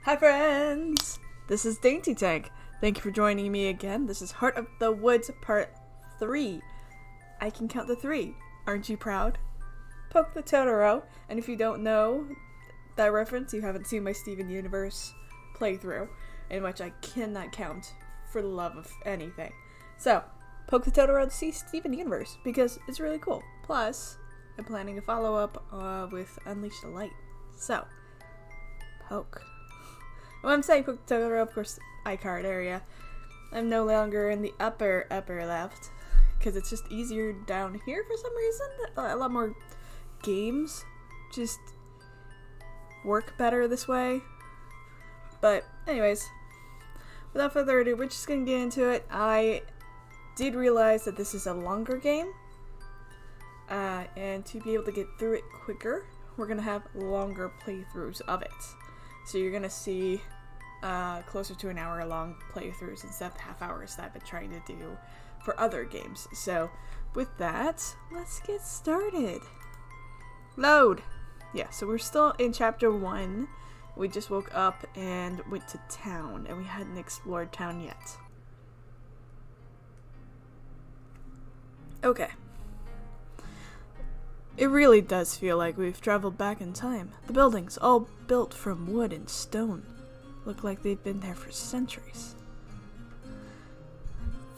Hi friends! This is DaintyTank. Thank you for joining me again. This is Heart of the Woods Part 3. I can count to 3. Aren't you proud? Poke the Totoro. And if you don't know that reference, you haven't seen my Steven Universe playthrough, in which I cannot count for the love of anything. So, poke the Totoro to see Steven Universe, because it's really cool. Plus, I'm planning a follow-up with Unleash the Light. So, poke. When I'm saying poke the Totoro, of course, iCard area. I'm no longer in the upper left, because it's just easier down here for some reason. A lot more games just work better this way. But anyways, without further ado, we're just gonna get into it. I did realize that this is a longer game, and to be able to get through it quicker, we're gonna have longer playthroughs of it. So you're gonna see closer to an hour long playthroughs instead of half hours that I've been trying to do for other games. So with that, let's get started. Load! Yeah, so we're still in chapter 1. We just woke up and went to town, and we hadn't explored town yet. Okay. It really does feel like we've traveled back in time. The buildings, all built from wood and stone, look like they've been there for centuries.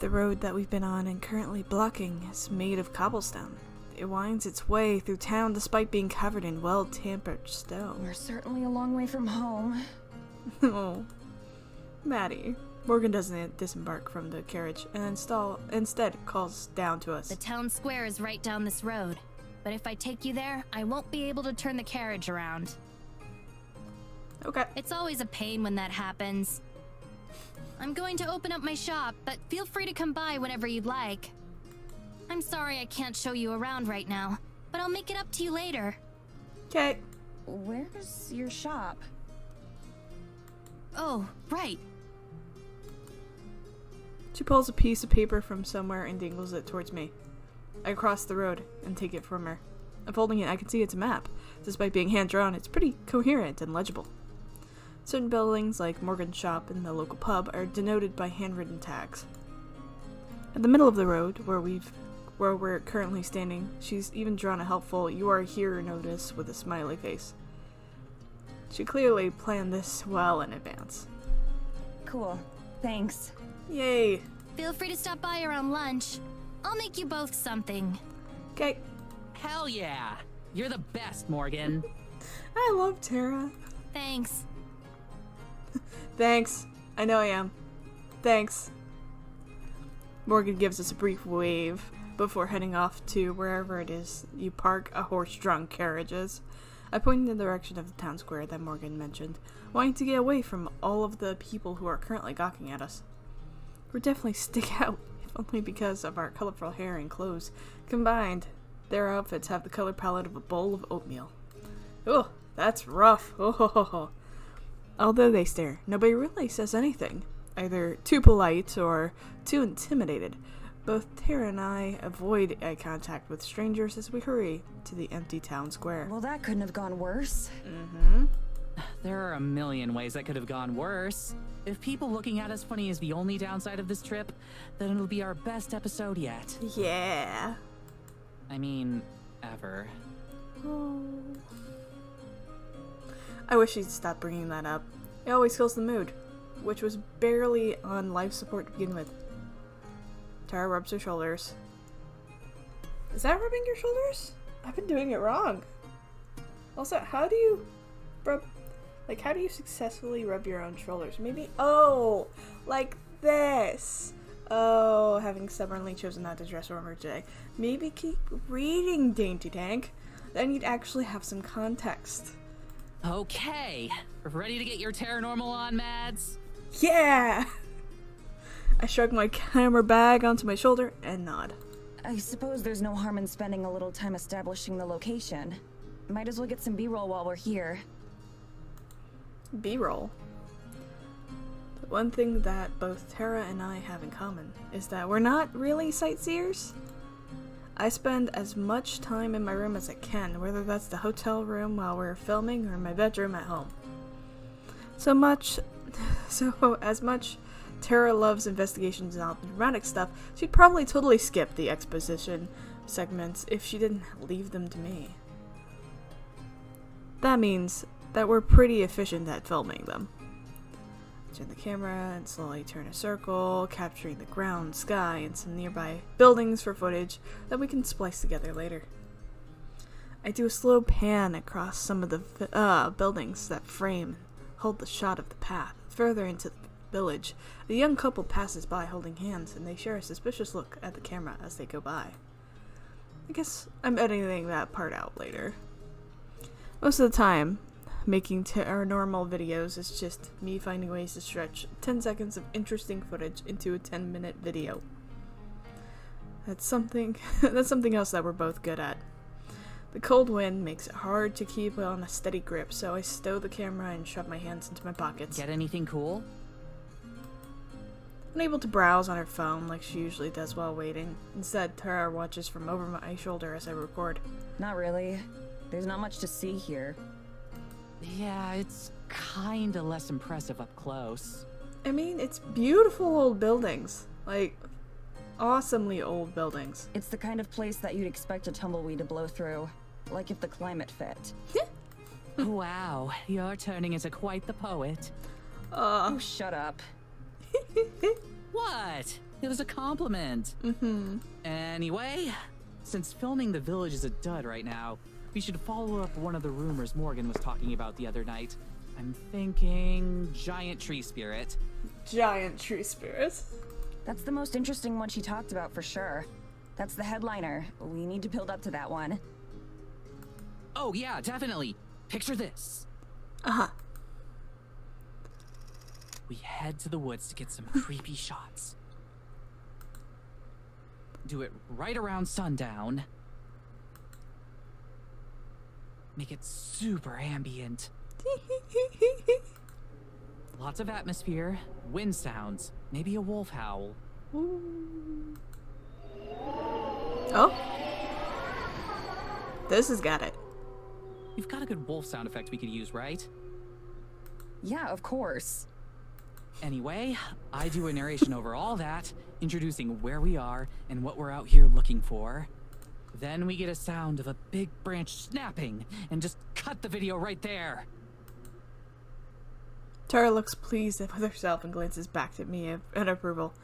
The road that we've been on and currently blocking is made of cobblestone. It winds its way through town despite being covered in well-tempered stone. We're certainly a long way from home. Oh, Maddie. Morgan doesn't disembark from the carriage and instead calls down to us. The town square is right down this road, but if I take you there, I won't be able to turn the carriage around. Okay. It's always a pain when that happens. I'm going to open up my shop, but feel free to come by whenever you'd like. I'm sorry I can't show you around right now, but I'll make it up to you later. Okay. Where's your shop? Oh, right. She pulls a piece of paper from somewhere and dangles it towards me. I cross the road and take it from her. Unfolding it, I can see it's a map. Despite being hand-drawn, it's pretty coherent and legible. Certain buildings, like Morgan's shop and the local pub, are denoted by handwritten tags. At the middle of the road, where we're currently standing, she's even drawn a helpful "You are here" notice with a smiley face. She clearly planned this well in advance. Cool. Thanks. Yay! Feel free to stop by around lunch. I'll make you both something. Okay. Hell yeah! You're the best, Morgan. I love Tara. Thanks. Thanks. I know I am. Thanks. Morgan gives us a brief wave before heading off to wherever it is you park a horse-drawn carriages. I point in the direction of the town square that Morgan mentioned, wanting to get away from all of the people who are currently gawking at us. We definitely stick out, if only because of our colorful hair and clothes. Combined, their outfits have the color palette of a bowl of oatmeal. Oh, that's rough. Oh. Although they stare, nobody really says anything, either too polite or too intimidated. Both Tara and I avoid eye contact with strangers as we hurry to the empty town square. Well, that couldn't have gone worse. Mm-hmm. There are a million ways that could have gone worse. If people looking at us funny is the only downside of this trip, then it'll be our best episode yet. Yeah. I mean, ever. Oh. I wish he'd stop bringing that up. It always kills the mood, which was barely on life support to begin with. Tara rubs her shoulders. Is that rubbing your shoulders? I've been doing it wrong. Also, how do you successfully rub your own shoulders? Maybe, oh, like this. Oh, having stubbornly chosen not to dress warmer today. Maybe keep reading DaintyTank. Then you'd actually have some context. Okay, ready to get your Paranormal on, Mads? Yeah! I shrug my camera bag onto my shoulder and nod. I suppose there's no harm in spending a little time establishing the location. Might as well get some B-roll while we're here. B-roll? The one thing that both Tara and I have in common is that we're not really sightseers. I spend as much time in my room as I can, whether that's the hotel room while we're filming or my bedroom at home. So as much Tara loves investigations and all the dramatic stuff, she'd probably totally skip the exposition segments if she didn't leave them to me. That means that we're pretty efficient at filming them. Turn the camera and slowly turn a circle, capturing the ground, sky, and some nearby buildings for footage that we can splice together later. I do a slow pan across some of the buildings that frame and hold the shot of the path. Further into the village, a young couple passes by holding hands, and they share a suspicious look at the camera as they go by. I guess I'm editing that part out later. Most of the time, making paranormal videos is just me finding ways to stretch 10 seconds of interesting footage into a 10-minute video. That's something else that we're both good at. The cold wind makes it hard to keep on a steady grip, so I stow the camera and shove my hands into my pockets. Get anything cool? Unable to browse on her phone like she usually does while waiting. Instead, Tara watches from over my shoulder as I record. Not really. There's not much to see here. Yeah, it's kinda less impressive up close. I mean, it's beautiful old buildings. Like, awesomely old buildings. It's the kind of place that you'd expect a tumbleweed to blow through. Like if the climate fit. Wow, you're turning into quite the poet. Oh, shut up. What? It was a compliment. Anyway, since filming the village is a dud right now, we should follow up one of the rumors Morgan was talking about the other night. I'm thinking giant tree spirit. Giant tree spirits. That's the most interesting one she talked about for sure. That's the headliner. We need to build up to that one. Oh yeah, definitely. Picture this. Uh-huh. We head to the woods to get some creepy shots. Do it right around sundown. Make it super ambient. Lots of atmosphere, wind sounds, maybe a wolf howl. Ooh. Oh. This has got it. You've got a good wolf sound effect we could use, right? Yeah, of course. Anyway, I do a narration over all that, introducing where we are and what we're out here looking for. Then we get a sound of a big branch snapping, and just cut the video right there. Tara looks pleased with herself and glances back at me in approval.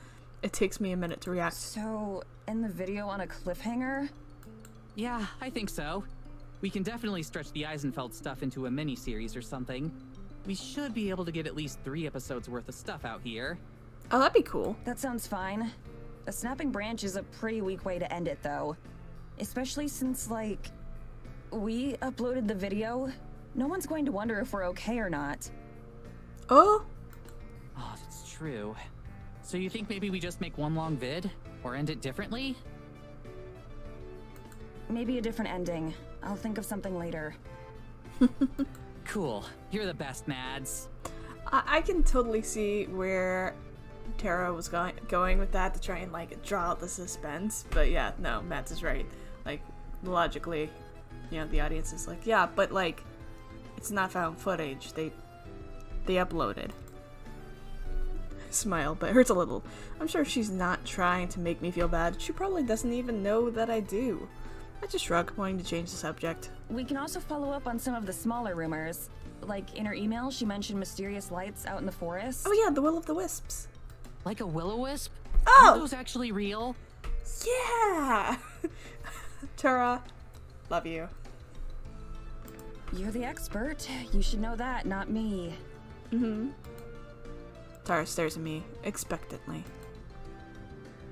It takes me a minute to react. So, end the video on a cliffhanger? Yeah, I think so. We can definitely stretch the Eyensfeld stuff into a mini-series or something. We should be able to get at least 3 episodes worth of stuff out here. Oh, that'd be cool. That sounds fine. A snapping branch is a pretty weak way to end it, though. Especially since, like, we uploaded the video. No one's going to wonder if we're okay or not. Oh? Oh, that's true. So you think maybe we just make one long vid? Or end it differently? Maybe a different ending. I'll think of something later. Cool. You're the best, Mads. I can totally see where Tara was going with that to try and, like, draw out the suspense. But yeah, no, Mads is right. Like, logically, you know, the audience is like, yeah, but, like, it's not found footage. They uploaded. I smile, but it hurts a little. I'm sure she's not trying to make me feel bad. She probably doesn't even know that I do. I just shrug, wanting to change the subject. We can also follow up on some of the smaller rumors. Like, in her email, she mentioned mysterious lights out in the forest. Oh yeah, the will-o'-the-wisps. Like a will-o'-wisp? Oh! Are those actually real? Yeah! Tara, love you. You're the expert. You should know that, not me. Tara stares at me, expectantly.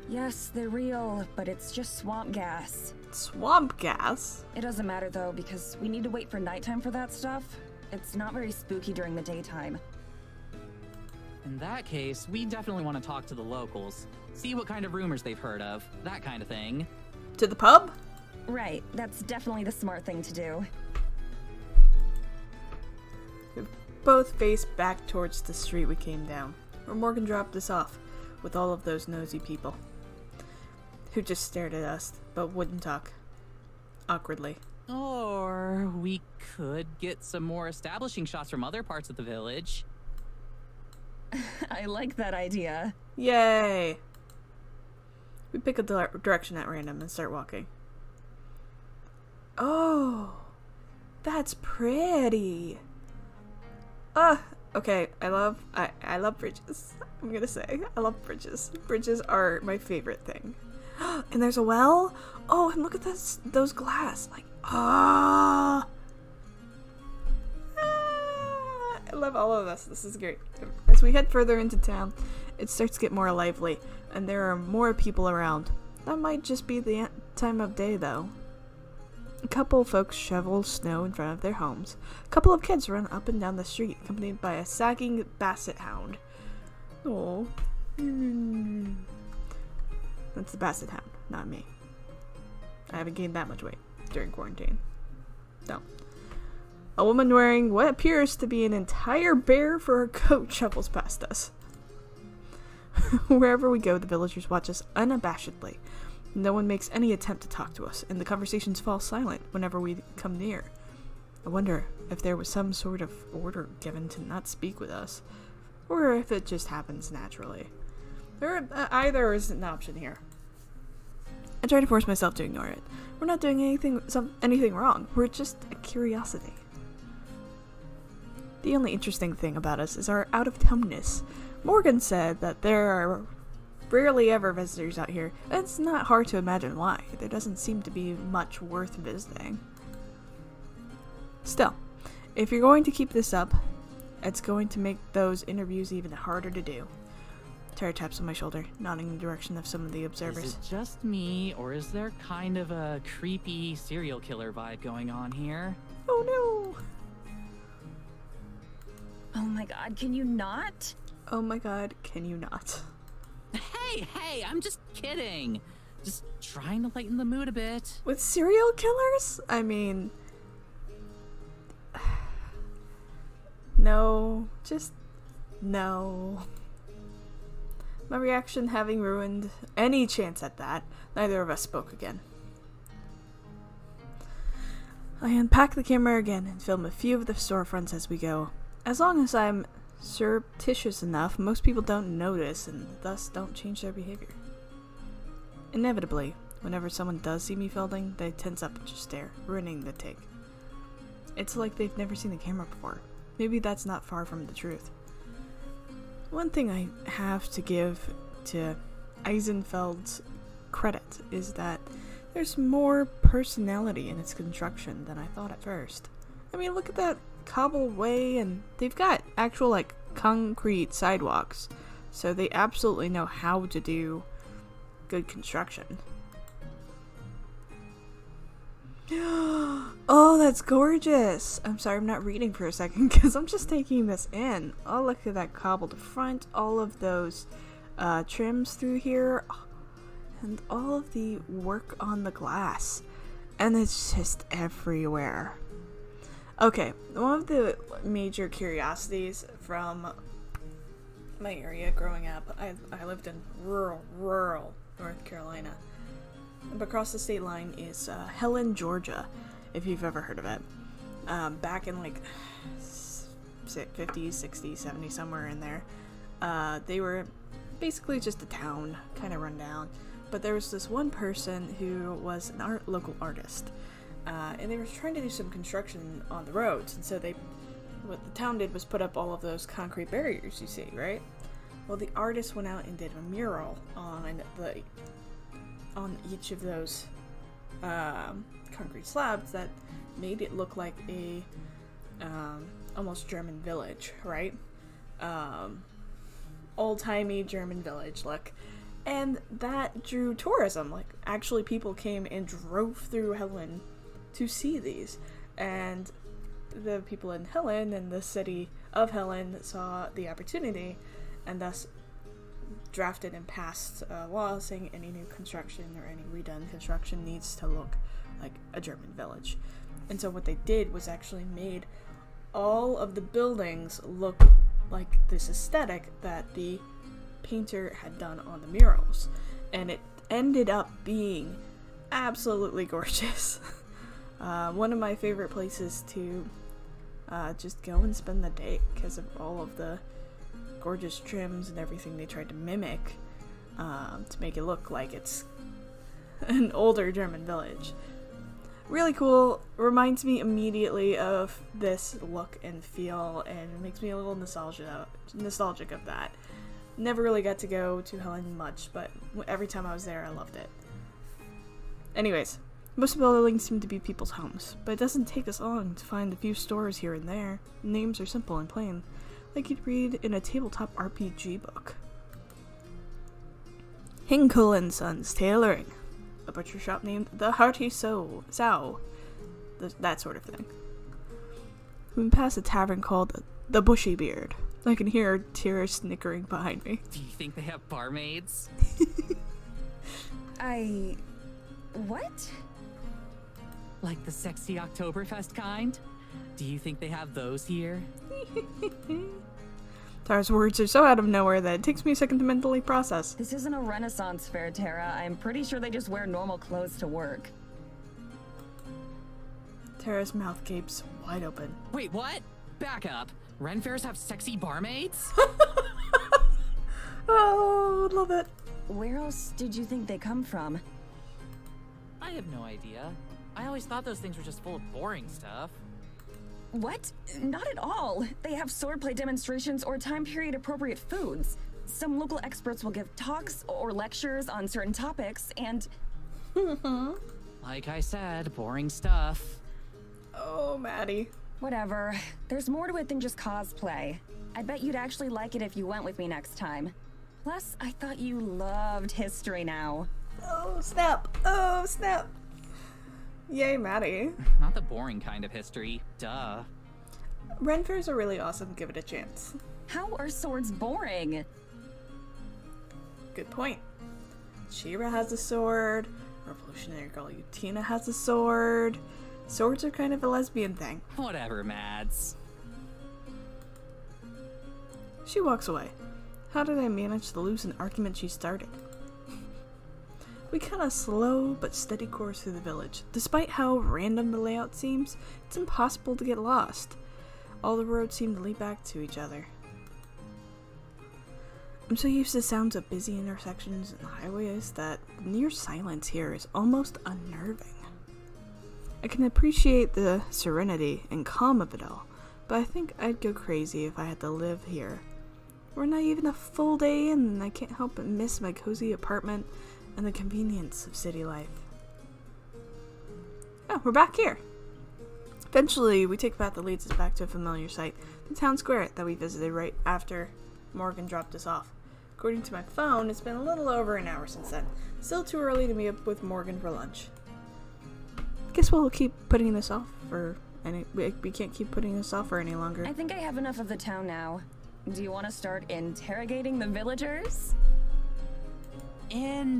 Yes, they're real, but it's just swamp gas. Swamp gas? It doesn't matter though, because we need to wait for nighttime for that stuff. It's not very spooky during the daytime. In that case, we definitely want to talk to the locals. See what kind of rumors they've heard of, that kind of thing. To the pub? Right, that's definitely the smart thing to do. We both face back towards the street we came down, where Morgan dropped us off, with all of those nosy people, who just stared at us, but wouldn't talk. Awkwardly. Or we could get some more establishing shots from other parts of the village. I like that idea. Yay! We pick a direction at random and start walking. Oh, that's pretty. Okay, I love bridges. I'm gonna say, I love bridges. Bridges are my favorite thing. And there's a well? Oh, and look at those glass. Like, I love all of this. This is great. As we head further into town, it starts to get more lively, and there are more people around. That might just be the time of day, though. A couple of folks shovel snow in front of their homes. A couple of kids run up and down the street, accompanied by a sagging basset hound. Oh. That's the basset hound, not me. I haven't gained that much weight during quarantine. No. A woman wearing what appears to be an entire bear for a coat shuffles past us. Wherever we go, the villagers watch us unabashedly. No one makes any attempt to talk to us, and the conversations fall silent whenever we come near. I wonder if there was some sort of order given to not speak with us, or if it just happens naturally. Either is an option here. I try to force myself to ignore it. We're not doing anything wrong. We're just a curiosity. The only interesting thing about us is our out-of-townness. Morgan said that there are rarely ever visitors out here, and it's not hard to imagine why. There doesn't seem to be much worth visiting. Still, if you're going to keep this up, it's going to make those interviews even harder to do. Tara taps on my shoulder, nodding in the direction of some of the observers. Is it just me, or is there kind of a creepy serial killer vibe going on here? Oh no! Oh my god, can you not? Oh my god, can you not? Hey, I'm just kidding. Just trying to lighten the mood a bit. With serial killers? I mean... No. Just... no. My reaction having ruined any chance at that, neither of us spoke again. I unpack the camera again and film a few of the storefronts as we go. As long as I'm surreptitious enough, most people don't notice and thus don't change their behavior. Inevitably, whenever someone does see me filming, they tense up and just stare, ruining the take. It's like they've never seen the camera before. Maybe that's not far from the truth. One thing I have to give to Eyensfeld's credit is that there's more personality in its construction than I thought at first. I mean, look at that cobbled way, and they've got actual, like, concrete sidewalks, so they absolutely know how to do good construction. Oh, that's gorgeous! I'm sorry, I'm not reading for a second because I'm just taking this in. Oh, look at that cobbled front, all of those trims through here, and all of the work on the glass. And it's just everywhere. Okay, one of the major curiosities from my area growing up, I lived in rural North Carolina. Across the state line is Helen, Georgia, if you've ever heard of it. Back in like 50s, 60s, 70s, somewhere in there, they were basically just a town, kind of run down. But there was this one person who was an local artist, and they were trying to do some construction on the roads. And so what the town did was put up all of those concrete barriers you see, right? Well, the artist went out and did a mural on each of those concrete slabs that made it look like a almost German village, right? Old-timey German village look. And that drew tourism. Like, actually people came and drove through Helen to see these. And the people in Helen and the city of Helen saw the opportunity and thus drafted and passed a law saying any new construction or any redone construction needs to look like a German village. And so what they did was actually made all of the buildings look like this aesthetic that the painter had done on the murals. And it ended up being absolutely gorgeous. One of my favorite places to just go and spend the day because of all of the gorgeous trims and everything they tried to mimic to make it look like it's an older German village. Really cool. Reminds me immediately of this look and feel, and it makes me a little nostalgic of that. Never really got to go to Helen much, but every time I was there, I loved it. Anyways, most of the buildings seem to be people's homes, but it doesn't take us long to find a few stores here and there. Names are simple and plain, like you'd read in a tabletop RPG book. Hinkle and Sons Tailoring, a butcher shop named the Hearty Sow, that sort of thing. We pass a tavern called the Bushy Beard. I can hear Tara snickering behind me. Do you think they have barmaids? What? Like the sexy Oktoberfest kind? Do you think they have those here? Tara's words are so out of nowhere that it takes me a second to mentally process. This isn't a Renaissance fair, Tara. I'm pretty sure they just wear normal clothes to work. Tara's mouth gapes wide open. Wait, what? Back up. Ren fairs have sexy barmaids? Oh, love it. Where else did you think they come from? I have no idea. I always thought those things were just full of boring stuff. What? Not at all. They have swordplay demonstrations or time period appropriate foods. Some local experts will give talks or lectures on certain topics, and... Like I said, boring stuff. Oh, Maddie. Whatever. There's more to it than just cosplay. I bet you'd actually like it if you went with me next time. Plus, I thought you loved history now. Oh, snap. Oh, snap. Yay, Maddie. Not the boring kind of history. Duh. Ren fairs are really awesome. Give it a chance. How are swords boring? Good point. Shira has a sword. Revolutionary girl Utina has a sword. Swords are kind of a lesbian thing. Whatever, Mads. She walks away. How did I manage to lose an argument she started? We cut a slow but steady course through the village. Despite how random the layout seems, it's impossible to get lost. All the roads seem to lead back to each other. I'm so used to sounds of busy intersections and highways that the near silence here is almost unnerving. I can appreciate the serenity and calm of it all, but I think I'd go crazy if I had to live here. We're not even a full day in, and I can't help but miss my cozy apartment and the convenience of city life. Oh, we're back here. Eventually, we take a path that leads us back to a familiar site, the town square that we visited right after Morgan dropped us off. According to my phone, it's been a little over an hour since then. Still too early to meet up with Morgan for lunch. Guess we'll keep putting this off for we can't keep putting this off for any longer. I think I have enough of the town now. Do you want to start interrogating the villagers? Interviewing.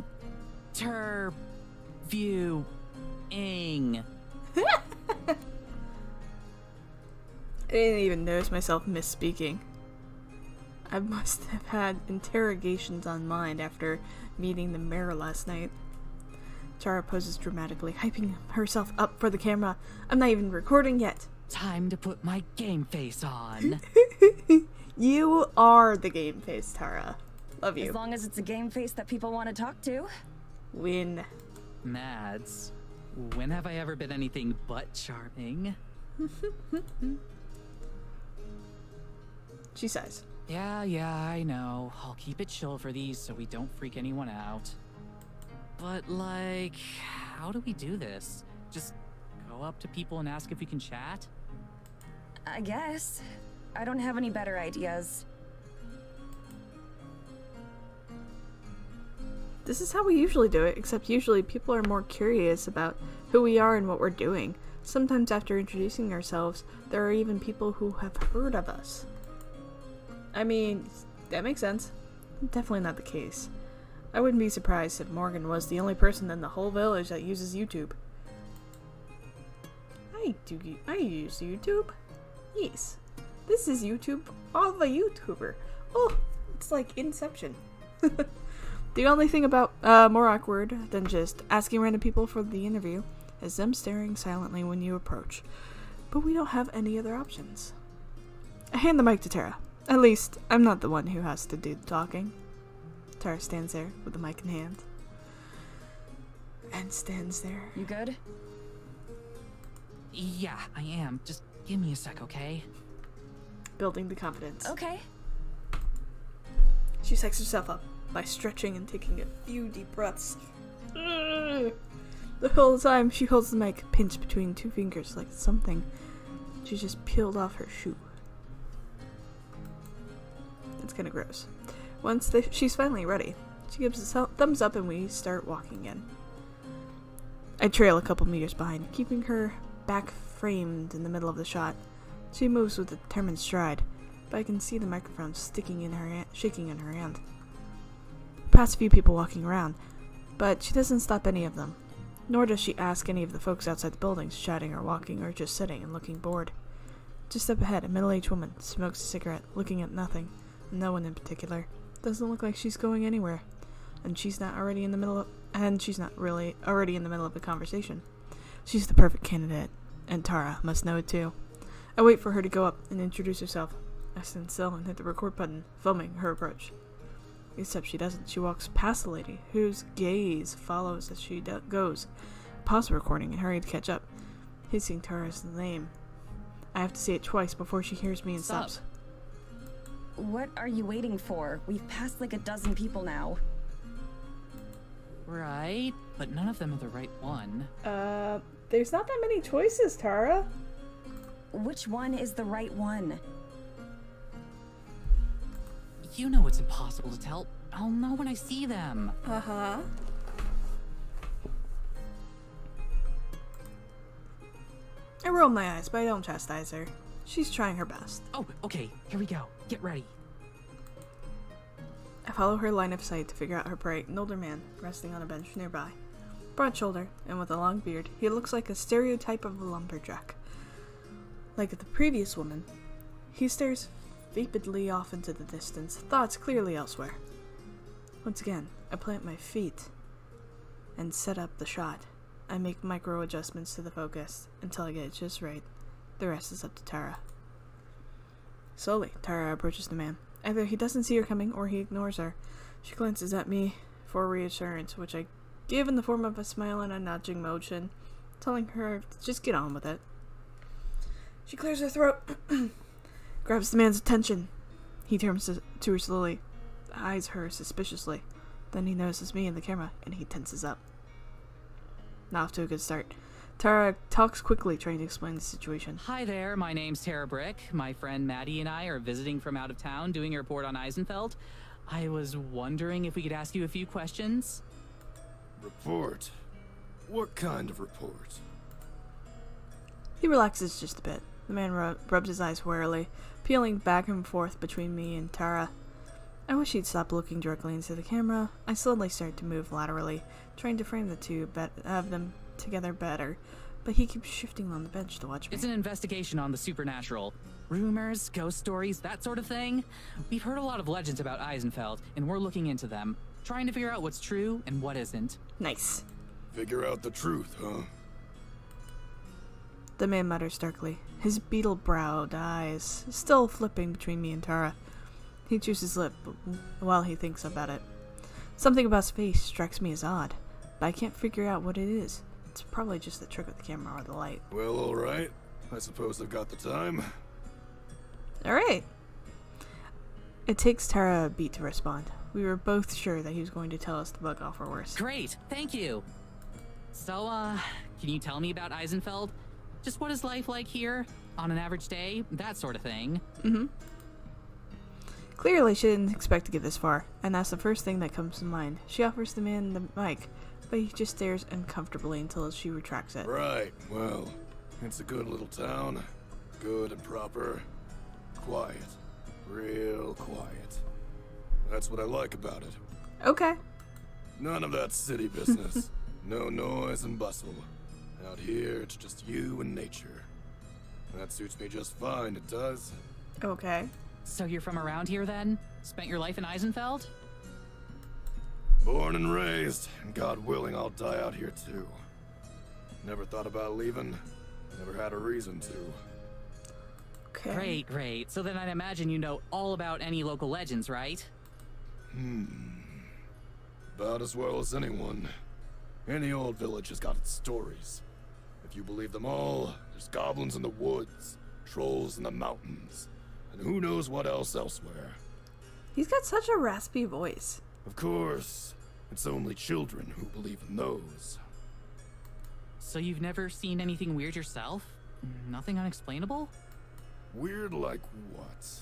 I didn't even notice myself misspeaking. I must have had interrogations on mind after meeting the mayor last night. Tara poses dramatically, hyping herself up for the camera. I'm not even recording yet. Time to put my game face on. You are the game face, Tara. Love you. As long as it's a game face that people want to talk to. Win. Mads, when have I ever been anything but charming? She sighs. Yeah, I know. I'll keep it chill for these so we don't freak anyone out. But, like, how do we do this? Just go up to people and ask if we can chat? I guess. I don't have any better ideas. This is how we usually do it, except usually people are more curious about who we are and what we're doing. Sometimes after introducing ourselves, there are even people who have heard of us. I mean, that makes sense. Definitely not the case. I wouldn't be surprised if Morgan was the only person in the whole village that uses YouTube. I use YouTube. Yes. This is YouTube of a YouTuber. Oh, it's like Inception. The only thing about more awkward than just asking random people for the interview is them staring silently when you approach. But we don't have any other options. I hand the mic to Tara. At least, I'm not the one who has to do the talking. Tara stands there with the mic in hand. And stands there. You good? Yeah, I am. Just give me a sec, okay? Building the confidence. Okay. She psychs herself up by stretching and taking a few deep breaths. The whole time she holds the mic pinched between two fingers like something she just peeled off her shoe. It's kind of gross. Once she's finally ready, she gives a thumbs up and we start walking in. I trail a couple meters behind, keeping her back framed in the middle of the shot. She moves with a determined stride, but I can see the microphone sticking in her shaking in her hand. Past a few people walking around, but she doesn't stop any of them. Nor does she ask any of the folks outside the buildings, chatting or walking or just sitting and looking bored. Just up ahead, a middle-aged woman smokes a cigarette, looking at nothing. No one in particular. Doesn't look like she's going anywhere. And she's not really in the middle of a conversation. She's the perfect candidate, and Tara must know it too. I wait for her to go up and introduce herself. I stand still and hit the record button, filming her approach. Except she doesn't. She walks past the lady, whose gaze follows as she goes. Pause the recording and hurry to catch up, hissing Tara's name. I have to say it twice before she hears me and stops. What are you waiting for? We've passed like a dozen people now. Right, but none of them are the right one. There's not that many choices, Tara. Which one is the right one? You know it's impossible to tell. I'll know when I see them. Uh-huh. I roll my eyes, but I don't chastise her. She's trying her best. Oh, okay, here we go. Get ready. I follow her line of sight to figure out her prey, an older man, resting on a bench nearby. Broad-shouldered, and with a long beard, he looks like a stereotype of a lumberjack. Like the previous woman, he stares vapidly off into the distance, thoughts clearly elsewhere. Once again, I plant my feet and set up the shot. I make micro adjustments to the focus until I get it just right. The rest is up to Tara. Slowly, Tara approaches the man. Either he doesn't see her coming or he ignores her. She glances at me for reassurance, which I give in the form of a smile and a nudging motion, telling her to just get on with it. She clears her throat, grabs the man's attention. He turns to her slowly, eyes her suspiciously. Then he notices me in the camera, and he tenses up. Not off to a good start. Tara talks quickly, trying to explain the situation. Hi there, my name's Tara Brick. My friend Maddie and I are visiting from out of town doing a report on Eyensfeld. I was wondering if we could ask you a few questions. Report? What kind of report? He relaxes just a bit. The man rubs his eyes warily, peeling back and forth between me and Tara. I wish he'd stop looking directly into the camera. I slowly start to move laterally, trying to frame the two of them together better, but he keeps shifting on the bench to watch me. It's an investigation on the supernatural. Rumors, ghost stories, that sort of thing. We've heard a lot of legends about Eyensfeld, and we're looking into them, trying to figure out what's true and what isn't. Nice. Figure out the truth, huh? The man mutters darkly, his beetle-browed eyes still flipping between me and Tara. He chews his lip while he thinks about it. Something about his face strikes me as odd, but I can't figure out what it is. It's probably just the trick of the camera or the light. Well, alright. I suppose I've got the time. Alright. It takes Tara a beat to respond. We were both sure that he was going to tell us to bug off or worse. Great, thank you. So, can you tell me about Eyensfeld? Just what is life like here? On an average day? That sort of thing. Mm-hmm. Clearly, she didn't expect to get this far, and that's the first thing that comes to mind. She offers the man the mic, but he just stares uncomfortably until she retracts it. Right, well, it's a good little town. Good and proper. Quiet. Real quiet. That's what I like about it. Okay. None of that city business. No noise and bustle. Out here, it's just you and nature. That suits me just fine, it does. Okay. So you're from around here then? Spent your life in Eyensfeld? Born and raised, and God willing, I'll die out here too. Never thought about leaving. Never had a reason to. Okay. Great. So then I'd imagine you know all about any local legends, right? About as well as anyone. Any old village has got its stories. If you believe them all, there's goblins in the woods, trolls in the mountains, and who knows what else elsewhere. He's got such a raspy voice. Of course, it's only children who believe in those. So you've never seen anything weird yourself? Nothing unexplainable? Weird like what?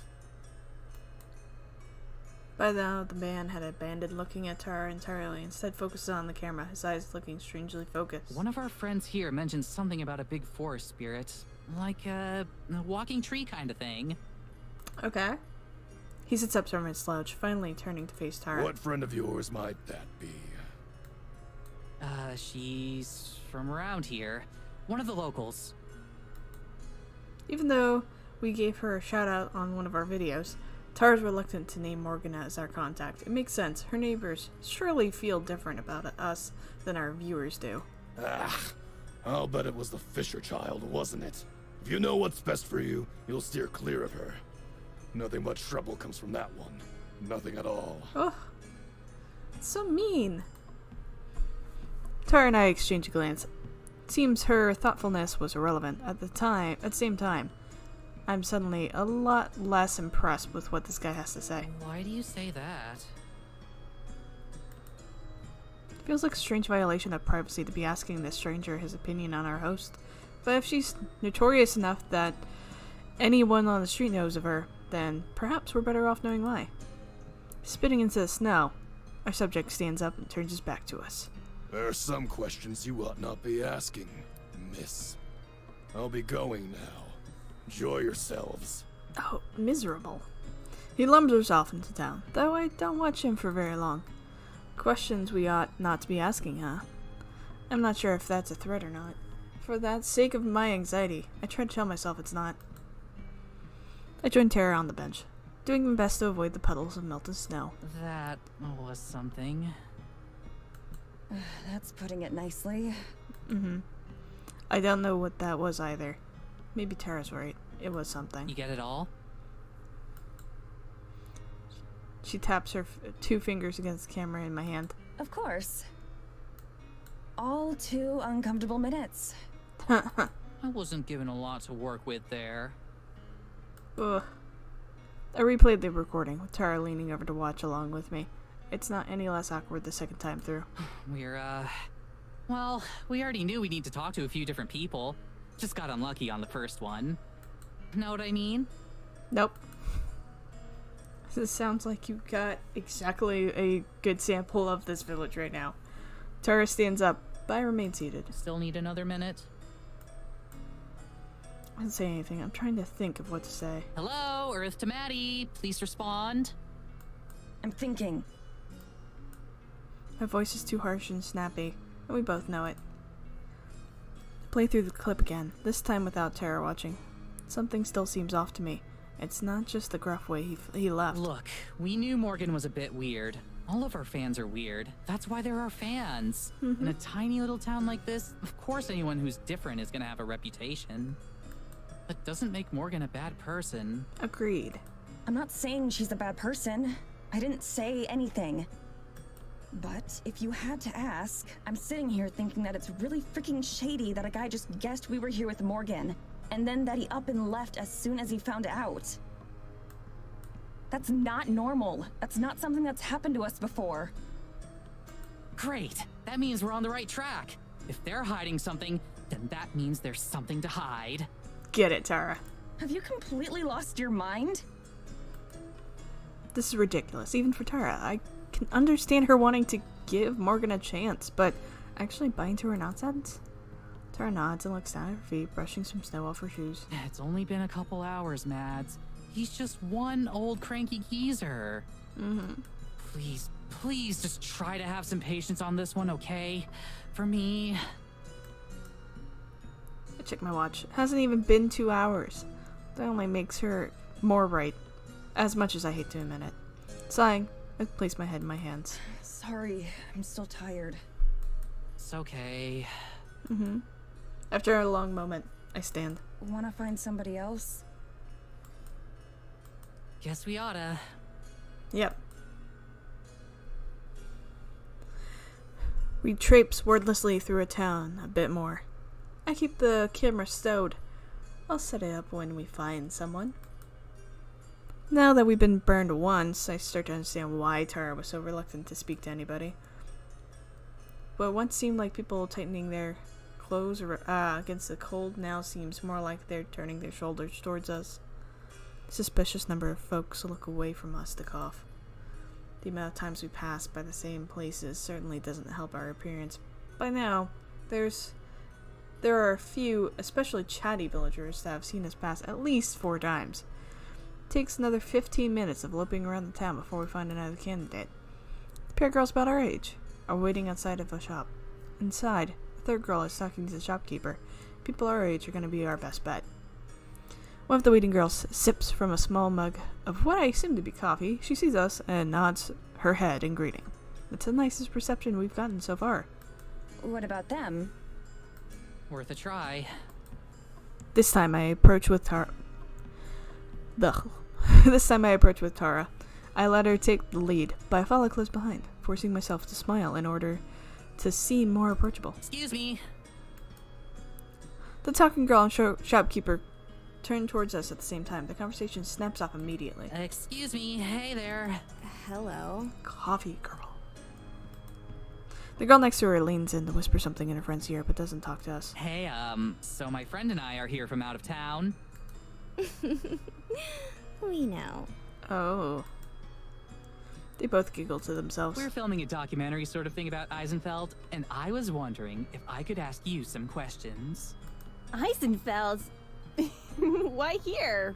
By now, the man had abandoned looking at Tara entirely, instead focused on the camera, his eyes looking strangely focused. One of our friends here mentioned something about a big forest spirit. Like a walking tree kind of thing. Okay. He sits up from his slouch, finally turning to face Tara. What friend of yours might that be? She's from around here. One of the locals. Even though we gave her a shout out on one of our videos, Tara's reluctant to name Morgan as our contact. It makes sense. Her neighbors surely feel different about us than our viewers do. I'll bet it was the Fisher child, wasn't it? If you know what's best for you, you'll steer clear of her. Nothing but trouble comes from that one. Nothing at all. Oh, it's so mean. Tara and I exchange a glance. It seems her thoughtfulness was irrelevant. At the same time, I'm suddenly a lot less impressed with what this guy has to say. Why do you say that? It feels like a strange violation of privacy to be asking this stranger his opinion on our host. But if she's notorious enough that anyone on the street knows of her, then perhaps we're better off knowing why. Spitting into the snow, our subject stands up and turns his back to us. There are some questions you ought not be asking, miss. I'll be going now. Enjoy yourselves. Oh, miserable. He lumbers off into town, though I don't watch him for very long. Questions we ought not to be asking, huh? I'm not sure if that's a threat or not. For the sake of my anxiety, I try to tell myself it's not. I join Tara on the bench, doing my best to avoid the puddles of melted snow. That was something. That's putting it nicely. I don't know what that was either. Maybe Tara's right. It was something. You get it all? She taps her two fingers against the camera in my hand. Of course. All 2 uncomfortable minutes. I wasn't given a lot to work with there. Ugh. I replayed the recording with Tara leaning over to watch along with me. It's not any less awkward the second time through. Well, we already knew we need to talk to a few different people. Just got unlucky on the first one. Know what I mean? Nope. This sounds like you got exactly a good sample of this village right now. Tara stands up, but I remain seated. Still need another minute? I didn't say anything. I'm trying to think of what to say. Hello, Earth to Maddie. Please respond. I'm thinking. My voice is too harsh and snappy, and we both know it. Play through the clip again, this time without Tara watching. Something still seems off to me. It's not just the gruff way he left. Look, we knew Morgan was a bit weird. All of our fans are weird. That's why they're our fans. In a tiny little town like this, of course anyone who's different is gonna have a reputation. That doesn't make Morgan a bad person. Agreed. I'm not saying she's a bad person. I didn't say anything. But if you had to ask, I'm sitting here thinking that it's really freaking shady that a guy just guessed we were here with Morgan, and then that he up and left as soon as he found out. That's not normal. That's not something that's happened to us before. Great! That means we're on the right track. If they're hiding something, then that means there's something to hide. Get it, Tara. Have you completely lost your mind? This is ridiculous, even for Tara. I can understand her wanting to give Morgan a chance, but actually buying to her nonsense? Tara nods and looks down at her feet, brushing some snow off her shoes. It's only been a couple hours, Mads. He's just one old cranky geezer. Please just try to have some patience on this one, okay? For me. I check my watch. It hasn't even been 2 hours. That only makes her more right, as much as I hate to admit it. Sighing, I place my head in my hands. Sorry, I'm still tired. It's okay. After a long moment, I stand. Wanna find somebody else? Guess we oughta. Yep. We traipse wordlessly through a town a bit more. I keep the camera stowed. I'll set it up when we find someone. Now that we've been burned once, I start to understand why Tara was so reluctant to speak to anybody. What once seemed like people tightening their clothes against the cold now seems more like they're turning their shoulders towards us. A suspicious number of folks look away from us to cough. The amount of times we pass by the same places certainly doesn't help our appearance. By now, there are a few, especially chatty villagers, that have seen us pass at least 4 times. It takes another 15 minutes of loping around the town before we find another candidate. The pair of girls about our age are waiting outside of a shop. Inside, the third girl is talking to the shopkeeper. People our age are going to be our best bet. One of the waiting girls sips from a small mug of what I assume to be coffee. She sees us and nods her head in greeting. It's the nicest reception we've gotten so far. What about them? Worth a try. This time I approach with Tara. This time I approach with Tara. I let her take the lead, but I follow close behind, forcing myself to smile in order to seem more approachable. Excuse me. The talking girl and shopkeeper turn towards us at the same time. The conversation snaps off immediately. Excuse me. Hey there. Hello. Coffee girl. The girl next to her leans in to whisper something in her friend's ear, but doesn't talk to us. Hey, so my friend and I are here from out of town. We know. Oh. They both giggle to themselves. We're filming a documentary sort of thing about Eyensfeld, and I was wondering if I could ask you some questions. Eyensfeld? Why here?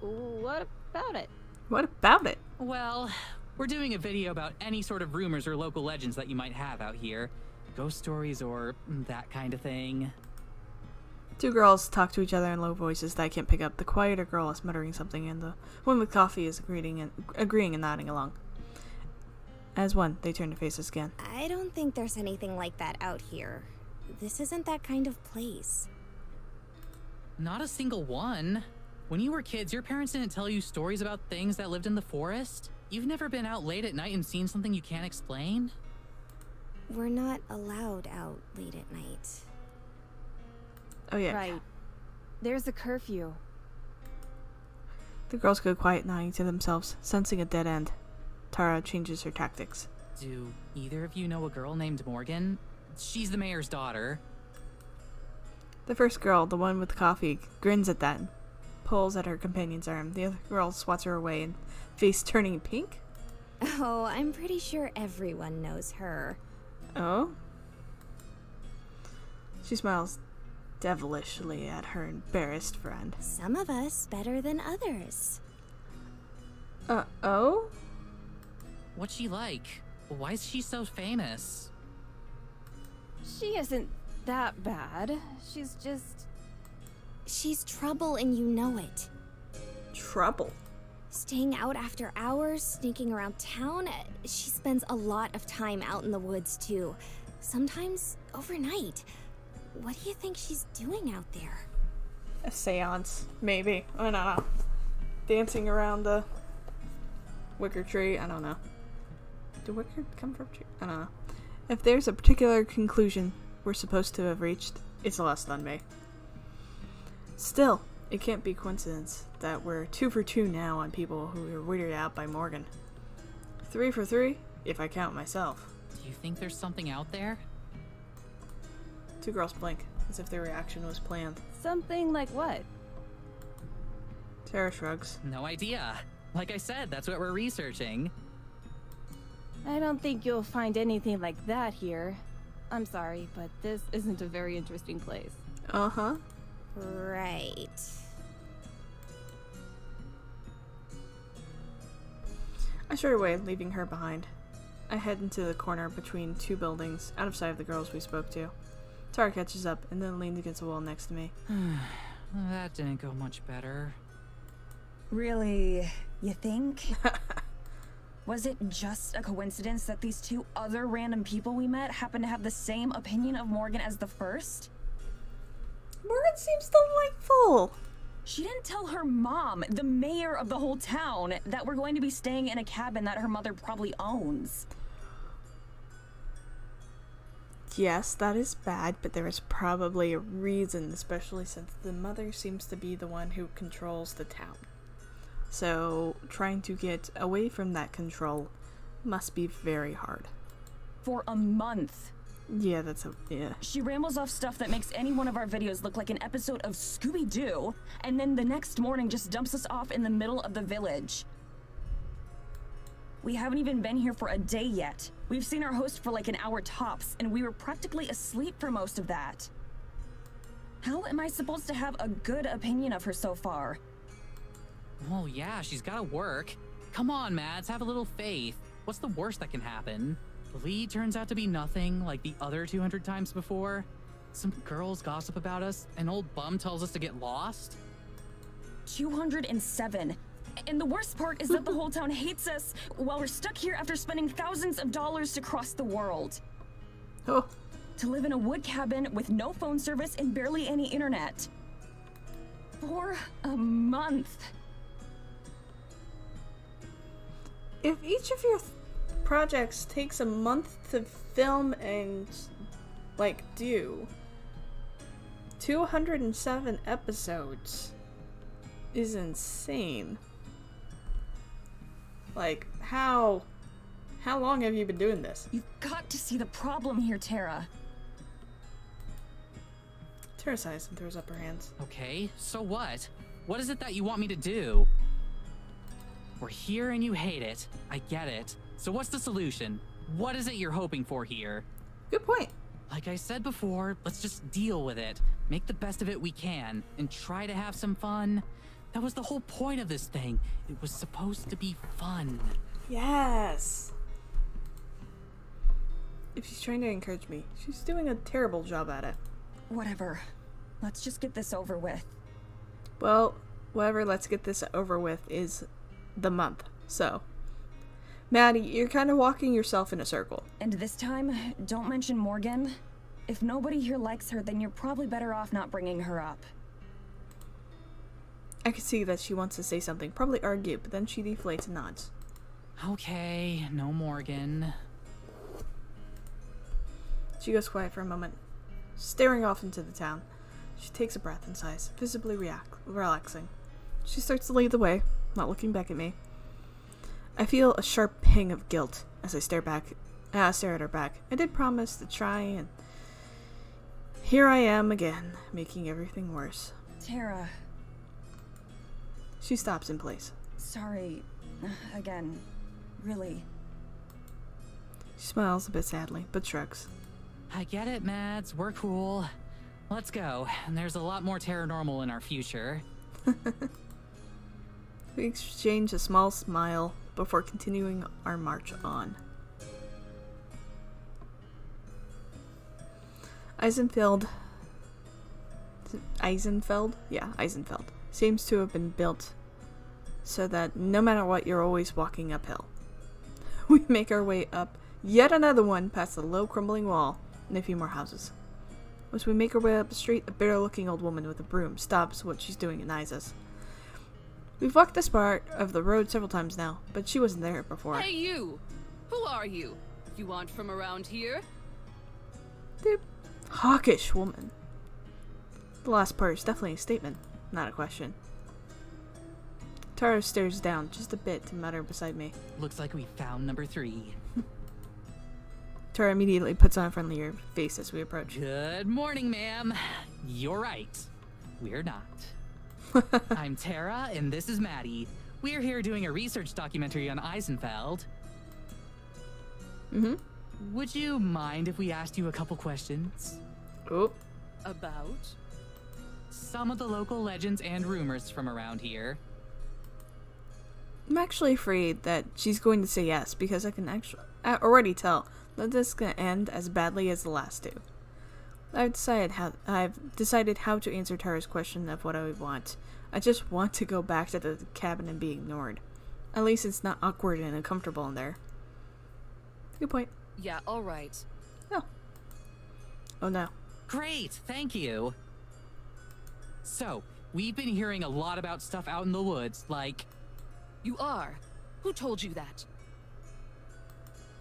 What about it? What about it? Well, we're doing a video about any sort of rumors or local legends that you might have out here. Ghost stories or that kind of thing. 2 girls talk to each other in low voices that I can't pick up. The quieter girl is muttering something, and the one with coffee is agreeing and nodding along. As one, they turn to face us again. I don't think there's anything like that out here. This isn't that kind of place. Not a single one. When you were kids, your parents didn't tell you stories about things that lived in the forest? You've never been out late at night and seen something you can't explain? We're not allowed out late at night. Oh yeah. Right. There's a curfew. The girls go quiet, nodding to themselves, sensing a dead end. Tara changes her tactics. Do either of you know a girl named Morgan? She's the mayor's daughter. The first girl, the one with the coffee, grins at that and pulls at her companion's arm. The other girl swats her away and face turning pink. Oh, I'm pretty sure everyone knows her. Oh? She smiles devilishly at her embarrassed friend. Some of us better than others. Oh? What's she like? Why is she so famous? She isn't that bad. She's just... She's trouble and you know it. Trouble. Staying out after hours, sneaking around town. She spends a lot of time out in the woods too. Sometimes overnight. What do you think she's doing out there? A seance, maybe. I don't know. Dancing around the wicker tree. I don't know. Do wicker come from tree? I don't know. If there's a particular conclusion we're supposed to have reached, it's lost on me. Still, it can't be coincidence that we're 2 for 2 now on people who were weirded out by Morgan. 3 for 3, if I count myself. Do you think there's something out there? 2 girls blink, as if their reaction was planned. something like what? Tara shrugs. No idea. Like I said, that's what we're researching. I don't think you'll find anything like that here. I'm sorry, but this isn't a very interesting place. Uh-huh. Right. I straight away, leaving her behind. I head into the corner between 2 buildings, out of sight of the girls we spoke to. Tara catches up and then leans against the wall next to me. That didn't go much better. Really? You think? Was it just a coincidence that these 2 other random people we met happen to have the same opinion of Morgan as the first? Morgan seems delightful. She didn't tell her mom, the mayor of the whole town, that we're going to be staying in a cabin that her mother probably owns. Yes, that is bad, but there is probably a reason, especially since the mother seems to be the one who controls the town. So, trying to get away from that control must be very hard. For a month. Yeah, yeah. She rambles off stuff that makes any one of our videos look like an episode of Scooby-Doo, and then the next morning just dumps us off in the middle of the village. We haven't even been here for a day yet. We've seen our host for like an hour tops, and we were practically asleep for most of that. How am I supposed to have a good opinion of her so far? Well, yeah, she's gotta work. Come on, Mads, have a little faith. What's the worst that can happen? The lead turns out to be nothing like the other 200 times before. Some girls gossip about us, an old bum tells us to get lost. 207. And the worst part is that the whole town hates us while we're stuck here after spending thousands of dollars to cross the world. Oh. To live in a wood cabin with no phone service and barely any internet. For a month. If each of your projects takes a month to film and, like, do 207 episodes is insane. Like, how long have you been doing this? You've got to see the problem here, Tara. Tara sighs and throws up her hands. Okay, so what? What is it that you want me to do? We're here and you hate it. I get it. So what's the solution? What is it you're hoping for here? Good point. Like I said before, let's just deal with it. Make the best of it we can, and try to have some fun. That was the whole point of this thing. It was supposed to be fun. Yes. If she's trying to encourage me, she's doing a terrible job at it. Whatever. Let's just get this over with. Well, whatever, let's get this over with is the month. So, Maddie, you're kind of walking yourself in a circle. And this time, don't mention Morgan. If nobody here likes her, then you're probably better off not bringing her up. I can see that she wants to say something, probably argue, but then she deflates and nods. Okay, no Morgan. She goes quiet for a moment, staring off into the town. She takes a breath and sighs, visibly relaxing. She starts to lead the way, not looking back at me. I feel a sharp pang of guilt as I stare at her back. I did promise to try, and here I am again, making everything worse. Tara. She stops in place. Sorry. Again. Really. She smiles a bit sadly, but shrugs. I get it, Mads. We're cool. Let's go. And there's a lot more Paranormal in our future. We exchange a small smile before continuing our march on. Eyensfeld? Yeah, Eyensfeld. Seems to have been built so that no matter what, you're always walking uphill. We make our way up yet another one past the low crumbling wall and a few more houses. As we make our way up the street, a bitter-looking old woman with a broom stops what she's doing and eyes us. We've walked this part of the road several times now, but she wasn't there before. Hey you! Who are you? You aren't from around here? The hawkish woman. The last part is definitely a statement, not a question. Tara stares down just a bit to mutter beside me. Looks like we found number 3. Tara immediately puts on a friendlier face as we approach. Good morning, ma'am. You're right. We're not. I'm Tara, and this is Maddie. We're here doing a research documentary on Eyensfeld. Mm-hmm. Would you mind if we asked you a couple questions? Oh. About? Some of the local legends and rumors from around here. I'm actually afraid that she's going to say yes, because I already tell that this is going to end as badly as the last two. I've decided how to answer Tara's question of what I would want. I just want to go back to the cabin and be ignored. At least it's not awkward and uncomfortable in there. Good point. Yeah, alright. Oh. Oh no. Great, thank you. So, we've been hearing a lot about stuff out in the woods, like... You are? Who told you that?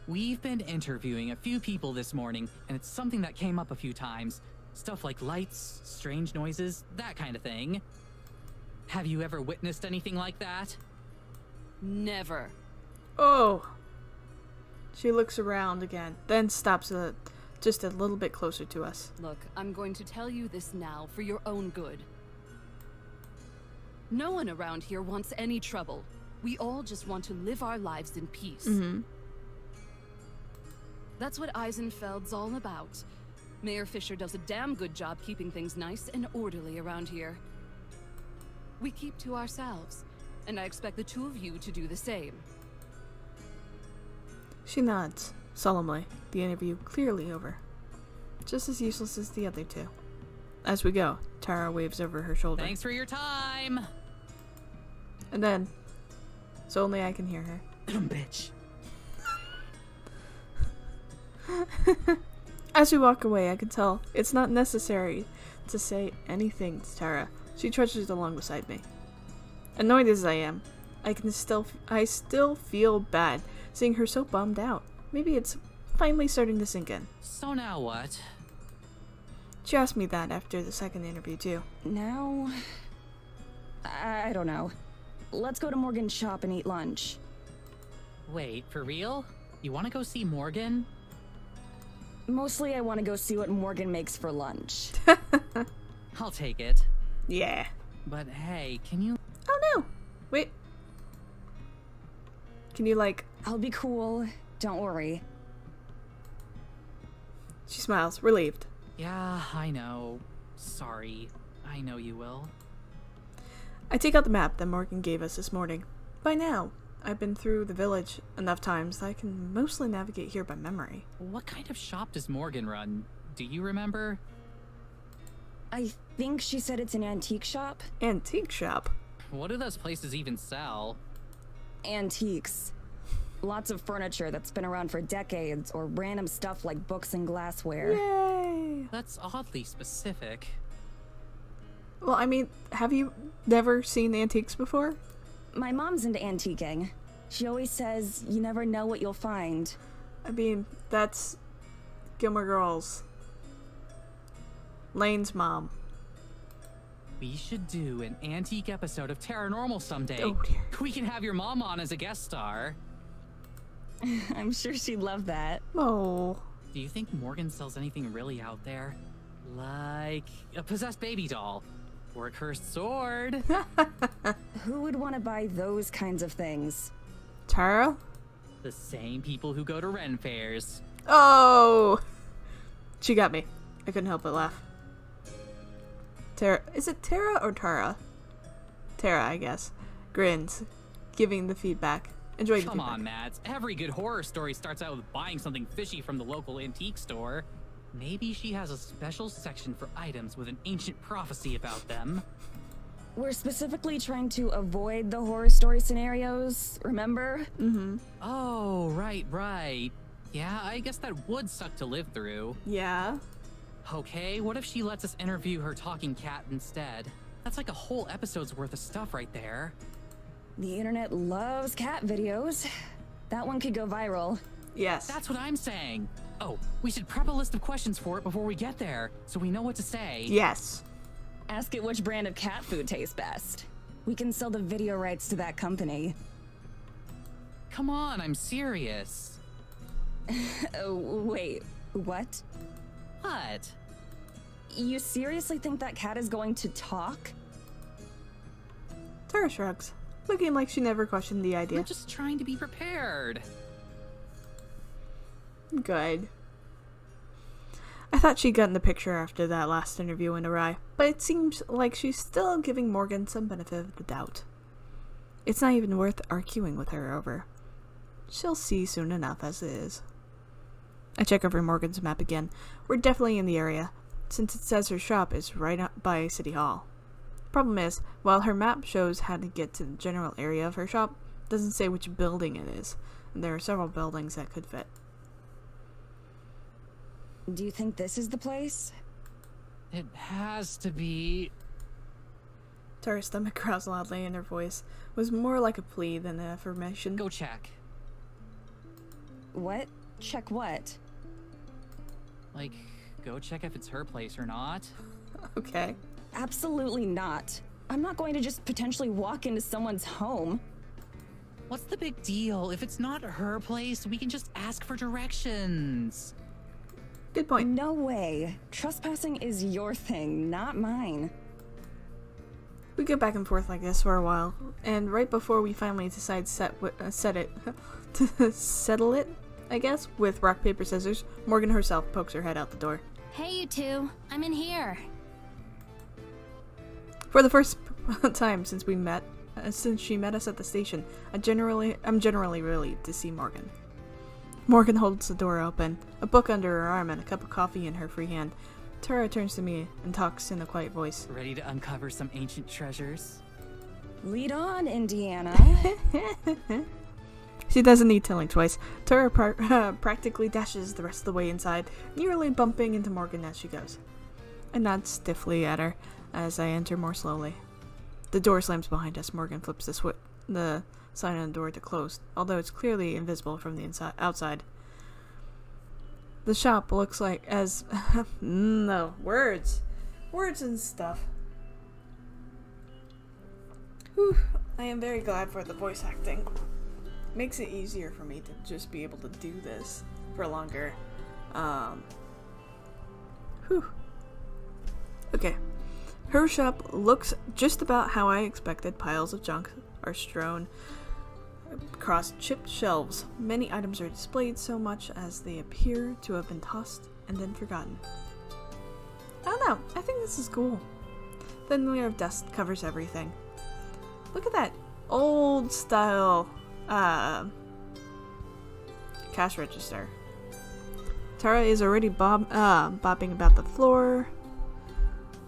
We've been interviewing a few people this morning, and it's something that came up a few times. Stuff like lights, strange noises, that kind of thing. Have you ever witnessed anything like that? Never. Oh. She looks around again, then stops just a little bit closer to us. Look, I'm going to tell you this now for your own good. No one around here wants any trouble. We all just want to live our lives in peace. Mm-hmm. That's what Eyensfeld's all about. Mayor Fisher does a damn good job keeping things nice and orderly around here. We keep to ourselves, and I expect the two of you to do the same. She nods, solemnly, the interview clearly over. Just as useless as the other two. As we go, Tara waves over her shoulder. Thanks for your time! And then, so only I can hear her. Bitch. As we walk away, I can tell it's not necessary to say anything to Tara. She trudges along beside me. Annoyed as I am, I still feel bad seeing her so bummed out. Maybe it's finally starting to sink in. So now what? She asked me that after the second interview too. Now... I don't know. Let's go to Morgan's shop and eat lunch. Wait, for real? You want to go see Morgan? Mostly I want to go see what Morgan makes for lunch. I'll take it. Yeah. But hey, can you... Oh no! Wait. Can you I'll be cool. Don't worry. She smiles, relieved. Yeah, I know. Sorry. I know you will. I take out the map that Morgan gave us this morning. By now, I've been through the village enough times that I can mostly navigate here by memory. What kind of shop does Morgan run? Do you remember? I think she said it's an antique shop. Antique shop? What do those places even sell? Antiques. Lots of furniture that's been around for decades, or random stuff like books and glassware. Yay! That's oddly specific. Well, I mean, have you never seen antiques before? My mom's into antiquing. She always says, you never know what you'll find. I mean, that's Gilmore Girls. Lane's mom. We should do an antique episode of Paranormal someday. Oh dear. We can have your mom on as a guest star. I'm sure she'd love that. Oh. Do you think Morgan sells anything really out there? Like a possessed baby doll? Or a cursed sword? Who would want to buy those kinds of things? Tara? The same people who go to Ren fairs. Oh! She got me. I couldn't help but laugh. Tara. Is it Tara or Tara? Tara, I guess. Grins, giving the feedback. Enjoy the feedback. Come on, Mads. Every good horror story starts out with buying something fishy from the local antique store. Maybe she has a special section for items with an ancient prophecy about them. We're specifically trying to avoid the horror story scenarios, remember? Mm-hmm. Oh, right. Yeah, I guess that would suck to live through. Yeah. Okay, what if she lets us interview her talking cat instead? That's like a whole episode's worth of stuff right there. The internet loves cat videos. That one could go viral. Yes. That's what I'm saying. Oh, we should prep a list of questions for it before we get there, so we know what to say. Yes. Ask it which brand of cat food tastes best. We can sell the video rights to that company. Come on, I'm serious. Oh, wait, what? What? You seriously think that cat is going to talk? Tara shrugs, looking like she never questioned the idea. We're just trying to be prepared. Good. I thought she'd gotten the picture after that last interview went awry, but it seems like she's still giving Morgan some benefit of the doubt. It's not even worth arguing with her over. She'll see soon enough as it is. I check over Morgan's map again. We're definitely in the area, since it says her shop is right up by City Hall. Problem is, while her map shows how to get to the general area of her shop, it doesn't say which building it is, and there are several buildings that could fit. Do you think this is the place? It has to be. Tara's stomach growled loudly and her voice was more like a plea than an affirmation. Go check. What? Check what? Like, go check if it's her place or not. Okay. Absolutely not. I'm not going to just potentially walk into someone's home. What's the big deal? If it's not her place, we can just ask for directions. Good point. No way. Trespassing is your thing, not mine. We go back and forth like this for a while, and right before we finally decide to settle it, I guess, with rock, paper, scissors, Morgan herself pokes her head out the door. Hey, you two. I'm in here. For the first time since she met us at the station, I'm generally relieved to see Morgan. Morgan holds the door open, a book under her arm and a cup of coffee in her free hand. Tara turns to me and talks in a quiet voice. Ready to uncover some ancient treasures? Lead on, Indiana. She doesn't need telling twice. Tara practically dashes the rest of the way inside, nearly bumping into Morgan as she goes. I nod stiffly at her as I enter more slowly. The door slams behind us. Morgan flips the sign on the door to close, although it's clearly invisible from the outside. The shop looks like as no words and stuff. Whew. I am very glad for the voice acting. Makes it easier for me to just be able to do this for longer. Whew. Okay. Her shop looks just about how I expected. Piles of junk are strewn across chipped shelves. Many items are displayed so much as they appear to have been tossed and then forgotten. I don't know. I think this is cool. The layer of dust covers everything. Look at that old style cash register. Tara is already bopping about the floor.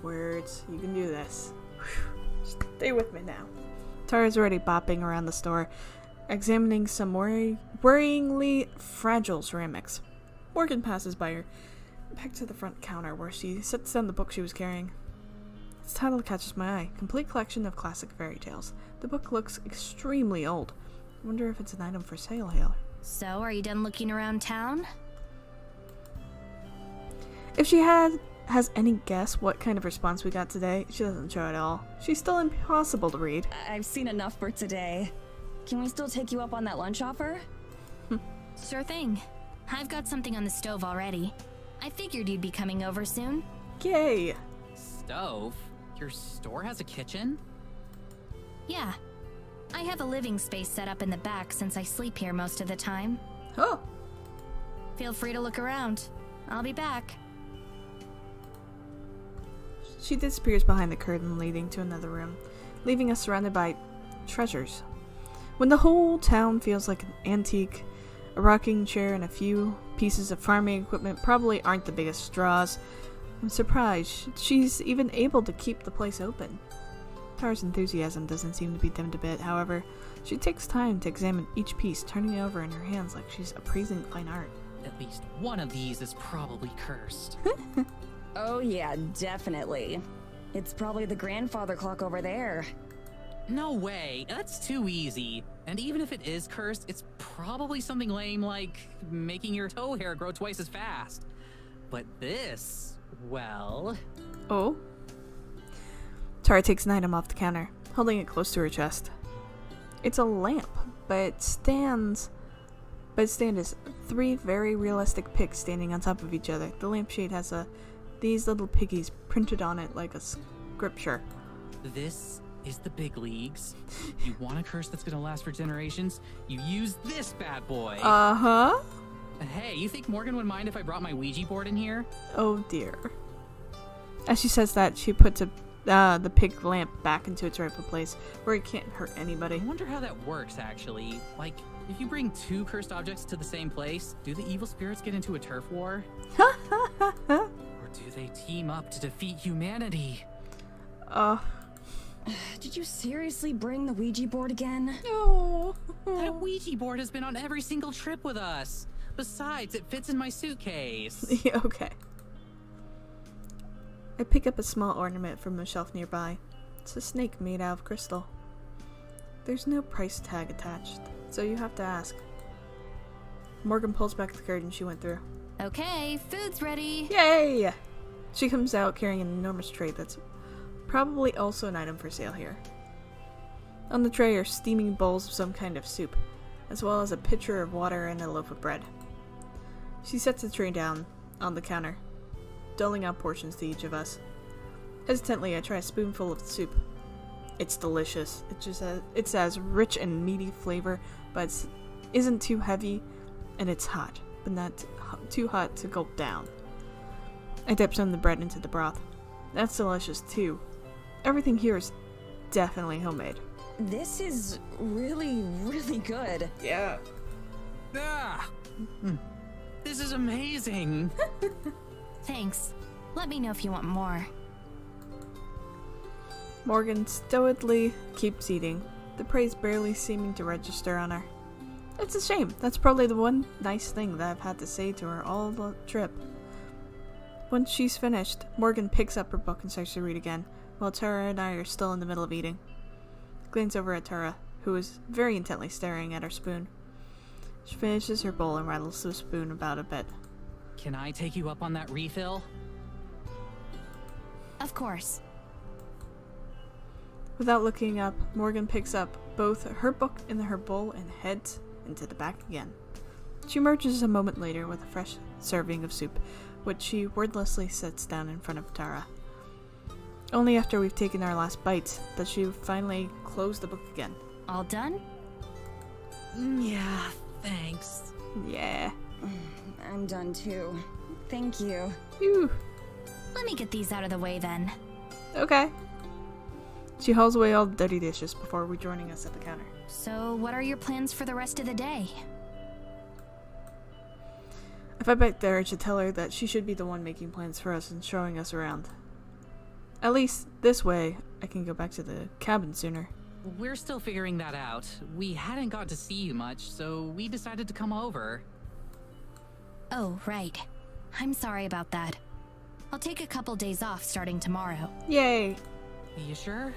Words, you can do this. Stay with me now. Tara's already bopping around the store, examining some worryingly fragile ceramics. Morgan passes by her, back to the front counter where she sets down the book she was carrying. Its title catches my eye. Complete collection of classic fairy tales. The book looks extremely old. I wonder if it's an item for sale here. So, are you done looking around town? If she has any guess what kind of response we got today, she doesn't show at all. She's still impossible to read. I've seen enough for today. Can we still take you up on that lunch offer? Sure thing. I've got something on the stove already. I figured you'd be coming over soon. Yay! Stove? Your store has a kitchen? Yeah. I have a living space set up in the back since I sleep here most of the time. Oh! Feel free to look around. I'll be back. She disappears behind the curtain leading to another room, leaving us surrounded by treasures. When the whole town feels like an antique, a rocking chair and a few pieces of farming equipment probably aren't the biggest draws. I'm surprised she's even able to keep the place open. Tara's enthusiasm doesn't seem to be dimmed a bit, however. She takes time to examine each piece, turning it over in her hands like she's appraising fine art. At least one of these is probably cursed. Oh yeah, definitely. It's probably the grandfather clock over there. No way, that's too easy. And even if it is cursed, it's probably something lame like making your toe hair grow twice as fast. But this, well... Oh? Tara takes an item off the counter, holding it close to her chest. It's a lamp, but it stands is 3 very realistic pigs standing on top of each other. The lampshade has these little piggies printed on it like a scripture. This is the big leagues. You want a curse that's gonna last for generations? You use this bad boy. Uh-huh. Hey, you think Morgan would mind if I brought my Ouija board in here? Oh dear. As she says that, she puts the pig lamp back into its rightful place, where it can't hurt anybody. I wonder how that works, actually. Like, if you bring 2 cursed objects to the same place, do the evil spirits get into a turf war? Or do they team up to defeat humanity? Did you seriously bring the Ouija board again? No. That Ouija board has been on every single trip with us. Besides, it fits in my suitcase. Yeah, okay. I pick up a small ornament from a shelf nearby. It's a snake made out of crystal. There's no price tag attached, so you have to ask. Morgan pulls back the curtain she went through. Okay, food's ready. Yay! She comes out carrying an enormous tray that's probably also an item for sale here. On the tray are steaming bowls of some kind of soup, as well as a pitcher of water and a loaf of bread. She sets the tray down on the counter, doling out portions to each of us. Hesitantly, I try a spoonful of the soup. It's delicious. It has rich and meaty flavor, but it isn't too heavy, and it's hot, but not too hot to gulp down. I dip some of the bread into the broth. That's delicious too. Everything here is definitely homemade. This is really, really good. Yeah. Ah! This is amazing! Thanks. Let me know if you want more. Morgan stolidly keeps eating, the praise barely seeming to register on her. It's a shame. That's probably the one nice thing that I've had to say to her all the trip. Once she's finished, Morgan picks up her book and starts to read again, while Tara and I are still in the middle of eating. Glance over at Tara, who is very intently staring at her spoon. She finishes her bowl and rattles the spoon about a bit. Can I take you up on that refill? Of course. Without looking up, Morgan picks up both her book in her bowl and heads into the back again. She emerges a moment later with a fresh serving of soup, which she wordlessly sets down in front of Tara. Only after we've taken our last bites does she finally close the book again. All done? Yeah, thanks. Yeah. I'm done too. Thank you. Phew. Let me get these out of the way then. Okay. She hauls away all the dirty dishes before rejoining us at the counter. So, what are your plans for the rest of the day? If I back there, I should tell her that she should be the one making plans for us and showing us around. At least, this way, I can go back to the cabin sooner. We're still figuring that out. We hadn't got to see you much, so we decided to come over. Oh, right. I'm sorry about that. I'll take a couple days off starting tomorrow. Yay! Are you sure?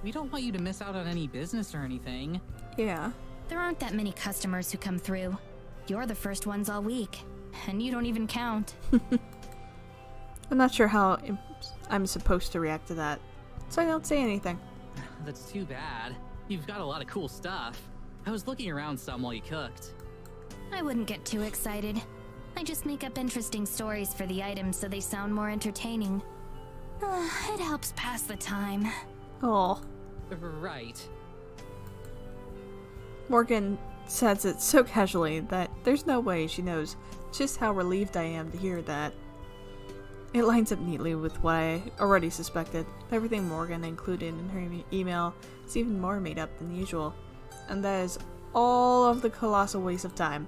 We don't want you to miss out on any business or anything. Yeah. There aren't that many customers who come through. You're the first ones all week, and you don't even count. I'm not sure how I'm supposed to react to that, so I don't say anything. That's too bad. You've got a lot of cool stuff. I was looking around some while you cooked. I wouldn't get too excited. I just make up interesting stories for the items so they sound more entertaining. It helps pass the time. Oh. Right. Morgan says it so casually that there's no way she knows just how relieved I am to hear that. It lines up neatly with what I already suspected. Everything Morgan included in her email is even more made up than usual, and that is all of the colossal waste of time.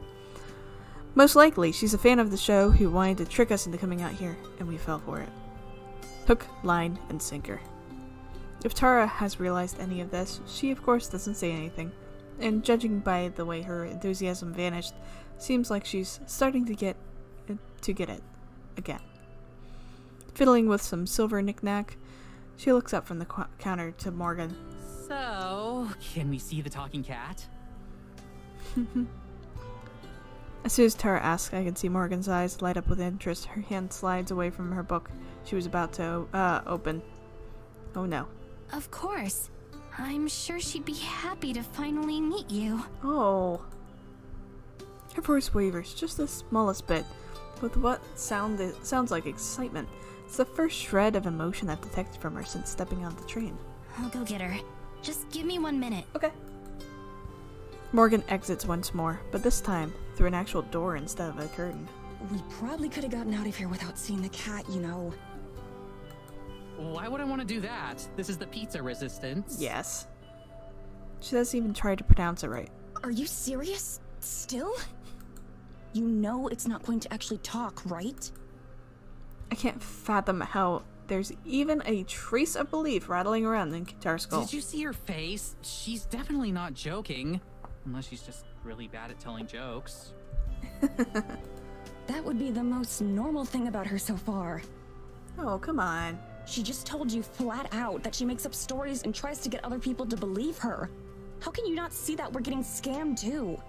Most likely, she's a fan of the show who wanted to trick us into coming out here, and we fell for it. Hook, line, and sinker. If Tara has realized any of this, she of course doesn't say anything, and judging by the way her enthusiasm vanished, seems like she's starting to get it again. Fiddling with some silver knick-knack, she looks up from the counter to Morgan. So, can we see the talking cat? As soon as Tara asks, I can see Morgan's eyes light up with interest. Her hand slides away from her book she was about to open. Oh no. Of course. I'm sure she'd be happy to finally meet you. Oh. Her voice wavers just the smallest bit, with what sounds like excitement. It's the first shred of emotion I've detected from her since stepping on the train. I'll go get her. Just give me 1 minute. Okay. Morgan exits once more, but this time through an actual door instead of a curtain. We probably could have gotten out of here without seeing the cat, you know. Why would I want to do that? This is the pizza resistance. Yes. She doesn't even try to pronounce it right. Are you serious? Still? You know it's not going to actually talk, right? I can't fathom how there's even a trace of belief rattling around in Tara's skull. Did you see her face? She's definitely not joking. Unless she's just really bad at telling jokes. That would be the most normal thing about her so far. Oh, come on. She just told you flat out that she makes up stories and tries to get other people to believe her. How can you not see that we're getting scammed too?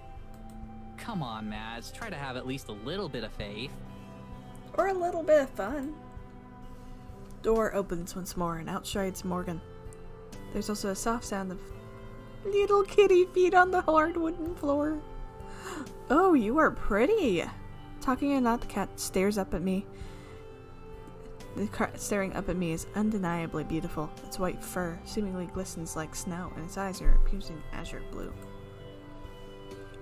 Come on, Mads. Try to have at least a little bit of faith. Or a little bit of fun. Door opens once more and out strides Morgan. There's also a soft sound of little kitty feet on the hard wooden floor. Oh, you are pretty. Talking and not, the cat stares up at me. The cat staring up at me is undeniably beautiful. Its white fur seemingly glistens like snow, and its eyes are a piercing azure blue.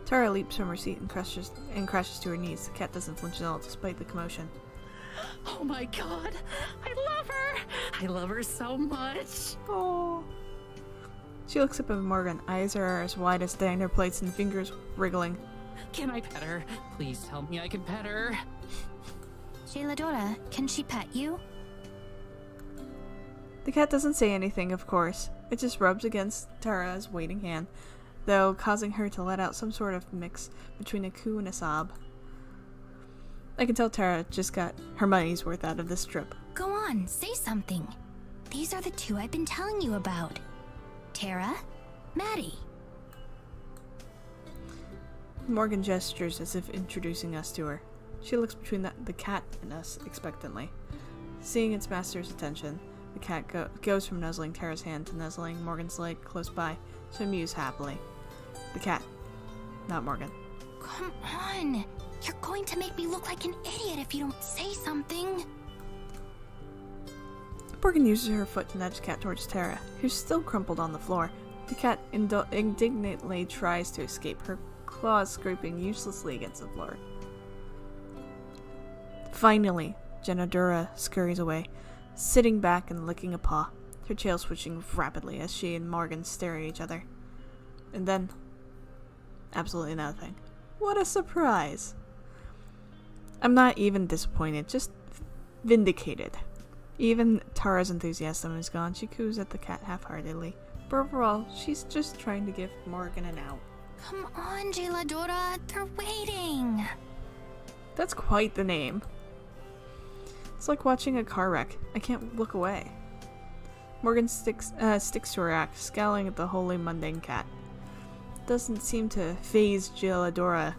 Tara leaps from her seat and crashes to her knees. The cat doesn't flinch at all, despite the commotion. Oh my god! I love her! I love her so much! Oh. She looks up at Morgan. Eyes are as wide as diner plates and fingers wriggling. Can I pet her? Please tell me I can pet her. Jailadora, can she pet you? The cat doesn't say anything, of course. It just rubs against Tara's waiting hand, though causing her to let out some sort of mix between a coo and a sob. I can tell Tara just got her money's worth out of this trip. Go on, say something. These are the two I've been telling you about. Tara, Maddie. Morgan gestures as if introducing us to her. She looks between the cat and us expectantly. Seeing its master's attention, the cat goes from nuzzling Tara's hand to nuzzling Morgan's leg close by to mews happily. The cat, not Morgan. Come on! You're going to make me look like an idiot if you don't say something. Morgan uses her foot to nudge the cat towards Tara, who's still crumpled on the floor. The cat indignantly tries to escape, her claws scraping uselessly against the floor. Finally, Jailadora scurries away, sitting back and licking a paw, her tail switching rapidly as she and Morgan stare at each other. And then, absolutely nothing. What a surprise! I'm not even disappointed, just vindicated. Even Tara's enthusiasm is gone. She coos at the cat half-heartedly. But overall, she's just trying to give Morgan an out. Come on, Jailadora, they're waiting. That's quite the name. It's like watching a car wreck. I can't look away. Morgan sticks to her act, scowling at the wholly mundane cat. Doesn't seem to faze Jailadora,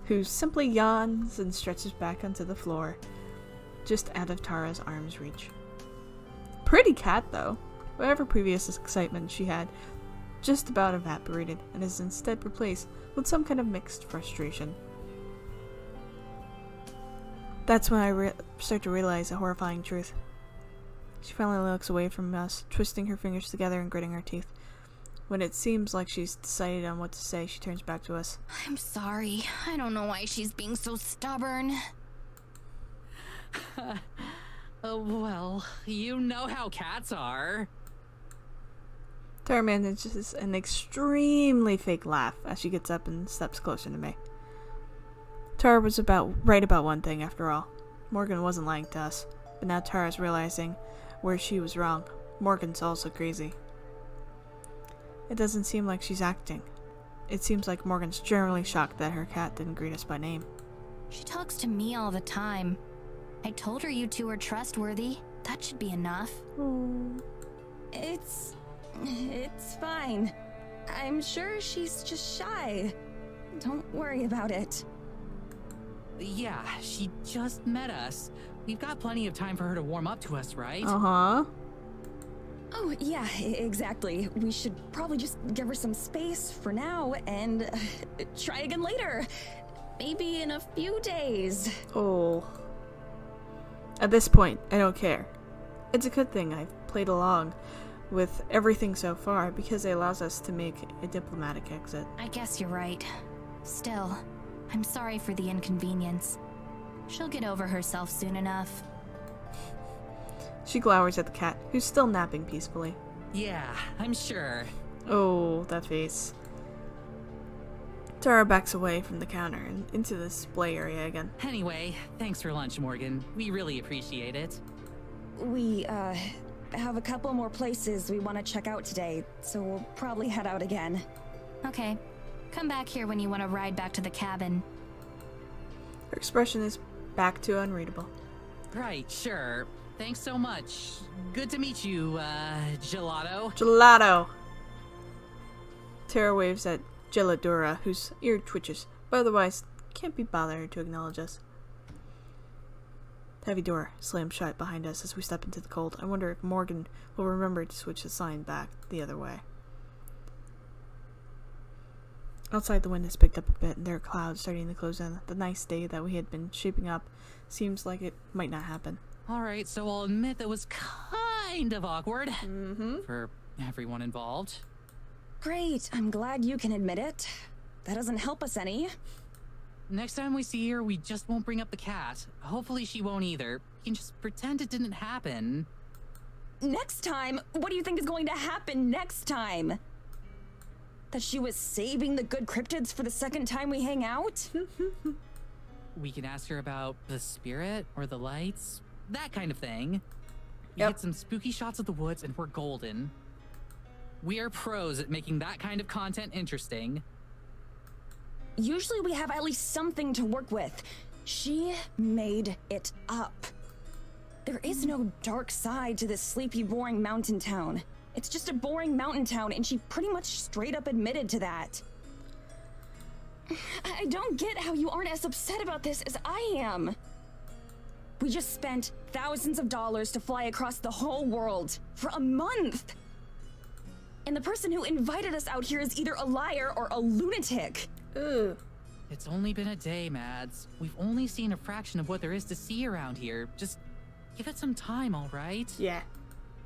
who simply yawns and stretches back onto the floor, just out of Tara's arm's reach. Pretty cat, though. Whatever previous excitement she had just about evaporated and is instead replaced with some kind of mixed frustration. That's when I start to realize a horrifying truth. She finally looks away from us, twisting her fingers together and gritting her teeth. When it seems like she's decided on what to say, she turns back to us. I'm sorry. I don't know why she's being so stubborn. Well, you know how cats are. Tara manages an extremely fake laugh as she gets up and steps closer to me. Tara was right about one thing, after all. Morgan wasn't lying to us, but now Tara's realizing where she was wrong. Morgan's also crazy. It doesn't seem like she's acting. It seems like Morgan's generally shocked that her cat didn't greet us by name. She talks to me all the time. I told her you two are trustworthy. That should be enough. It's fine. I'm sure she's just shy. Don't worry about it. Yeah, she just met us. We've got plenty of time for her to warm up to us, right? Uh-huh. Oh, yeah, exactly. We should probably just give her some space for now and try again later. Maybe in a few days. Oh. At this point, I don't care. It's a good thing I've played along with everything so far because it allows us to make a diplomatic exit. I guess you're right. Still, I'm sorry for the inconvenience. She'll get over herself soon enough. She glowers at the cat, who's still napping peacefully. Yeah, I'm sure. Oh, that face. Tara backs away from the counter and into the display area again. Anyway, thanks for lunch, Morgan. We really appreciate it. We, have a couple more places we want to check out today, so we'll probably head out again. Okay. Come back here when you want to ride back to the cabin. Her expression is back to unreadable. Right, sure. Thanks so much. Good to meet you, Gelato. Gelato! Tara waves at Geladura, whose ear twitches, but otherwise can't be bothered to acknowledge us. The heavy door slams shut behind us as we step into the cold. I wonder if Morgan will remember to switch the sign back the other way. Outside, the wind has picked up a bit, and there are clouds starting to close in. The nice day that we had been shaping up seems like it might not happen. Alright, so I'll admit that was kind of awkward. For everyone involved. Great, I'm glad you can admit it. That doesn't help us any. Next time we see her, we just won't bring up the cat. Hopefully she won't either. We can just pretend it didn't happen. Next time? What do you think is going to happen next time? That she was saving the good cryptids for the second time we hang out? We can ask her about the spirit or the lights, that kind of thing. We Yep. get some spooky shots of the woods and we're golden. We are pros at making that kind of content interesting. Usually we have at least something to work with. She made it up. There is no dark side to this sleepy, boring mountain town. It's just a boring mountain town, and she pretty much straight up admitted to that. I don't get how you aren't as upset about this as I am. We just spent thousands of dollars to fly across the whole world for a month. And the person who invited us out here is either a liar or a lunatic. Ugh. It's only been a day, Mads. We've only seen a fraction of what there is to see around here. Just give it some time, all right? Yeah.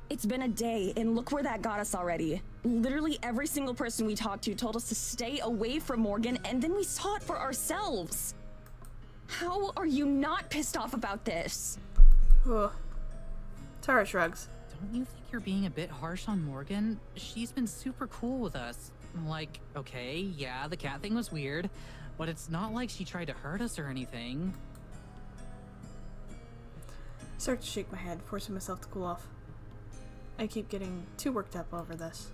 It's been a day, and look where that got us already. Literally every single person we talked to told us to stay away from Morgan, and then we saw it for ourselves. How are you not pissed off about this? Ugh. Tara shrugs. Don't you think you're being a bit harsh on Morgan? She's been super cool with us. Like, okay, yeah, the cat thing was weird, but it's not like she tried to hurt us or anything. I start to shake my head, forcing myself to cool off. I keep getting too worked up over this.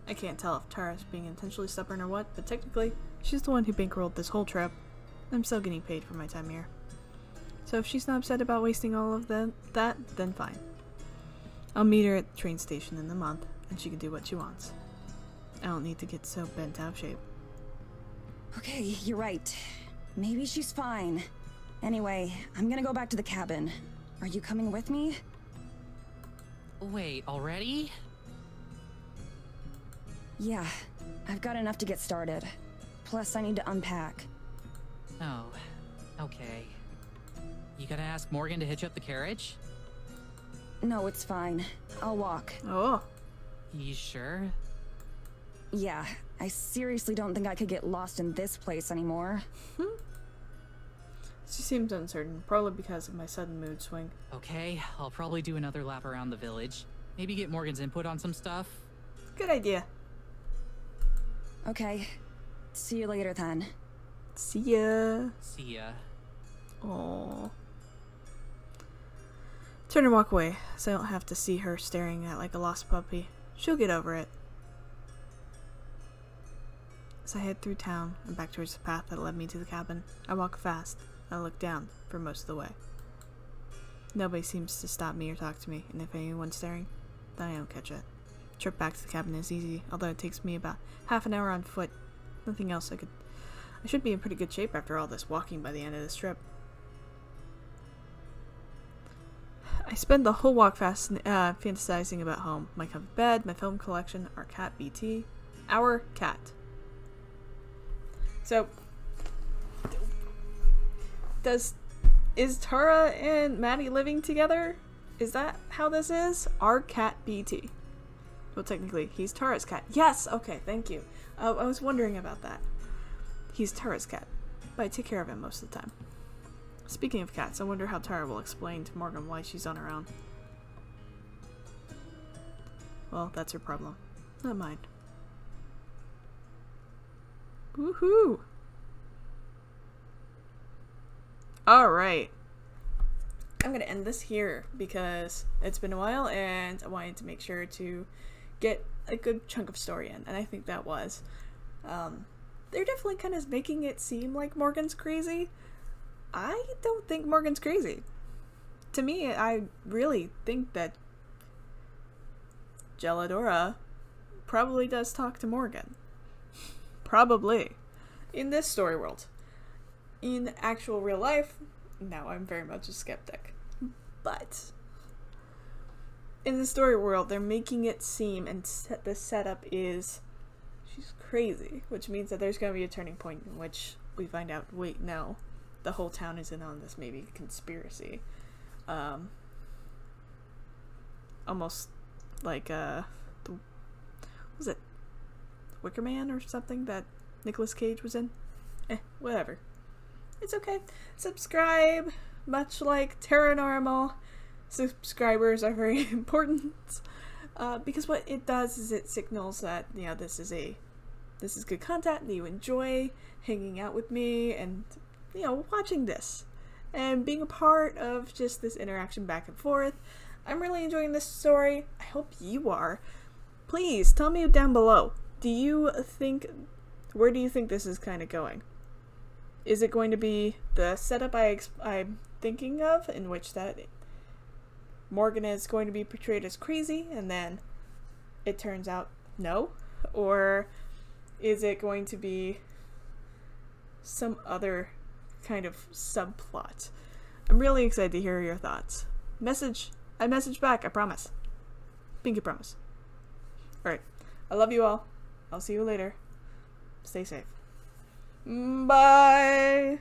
I can't tell if Tara's being intentionally stubborn or what, but technically, she's the one who bankrolled this whole trip. I'm still getting paid for my time here. So if she's not upset about wasting all of that, then fine. I'll meet her at the train station in a month, and she can do what she wants. I don't need to get so bent out of shape. Okay, you're right. Maybe she's fine. Anyway, I'm gonna go back to the cabin. Are you coming with me? Wait, already? Yeah, I've got enough to get started. Plus, I need to unpack. Oh, okay. You gotta ask Morgan to hitch up the carriage? No, it's fine. I'll walk. Oh. You sure? Yeah, I seriously don't think I could get lost in this place anymore. She seems uncertain, probably because of my sudden mood swing. Okay, I'll probably do another lap around the village. Maybe get Morgan's input on some stuff. Good idea. Okay, see you later then. See ya. See ya. Aww. Turn and walk away, so I don't have to see her staring at like a lost puppy. She'll get over it. As I head through town and back towards the path that led me to the cabin, I walk fast and I look down for most of the way. Nobody seems to stop me or talk to me, and if anyone's staring, then I don't catch it. Trip back to the cabin is easy, although it takes me about half an hour on foot. Nothing else I should be in pretty good shape after all this walking by the end of this trip. I spend the whole walk fantasizing about home. My comfy bed, my film collection, our cat BT. Our cat. So, is Tara and Maddie living together? Is that how this is? Our cat BT. Well, technically, he's Tara's cat. Yes! Okay, thank you. I was wondering about that. He's Tara's cat, but I take care of him most of the time. Speaking of cats, I wonder how Tara will explain to Morgan why she's on her own. Well, that's her problem, not mine. Woohoo! Alright. I'm gonna end this here because it's been a while and I wanted to make sure to get a good chunk of story in, and I think that was. They're definitely kind of making it seem like Morgan's crazy. I don't think Morgan's crazy. to me, I really think that Gelladora probably does talk to Morgan. Probably. In this story world. In actual real life, no, I'm very much a skeptic. But in the story world, they're making it seem, and the setup is, she's crazy, which means that there's going to be a turning point in which we find out, wait, no, the whole town is in on this, maybe conspiracy. Almost like, what was it, Wicker Man or something that Nicolas Cage was in? Whatever. It's okay. Subscribe, much like Paranormal. Subscribers are very important, because what it does is it signals that, you know, this is good content, that you enjoy hanging out with me and, you know, watching this and being a part of just this interaction back and forth. I'm really enjoying this story. I hope you are. Please tell me down below. Where do you think this is kind of going? Is it going to be the setup I'm thinking of, in which that Morgan is going to be portrayed as crazy and then it turns out no? Or is it going to be some other kind of subplot? I'm really excited to hear your thoughts. I message back, I promise. Pinky promise. Alright, I love you all. I'll see you later. Stay safe. Bye!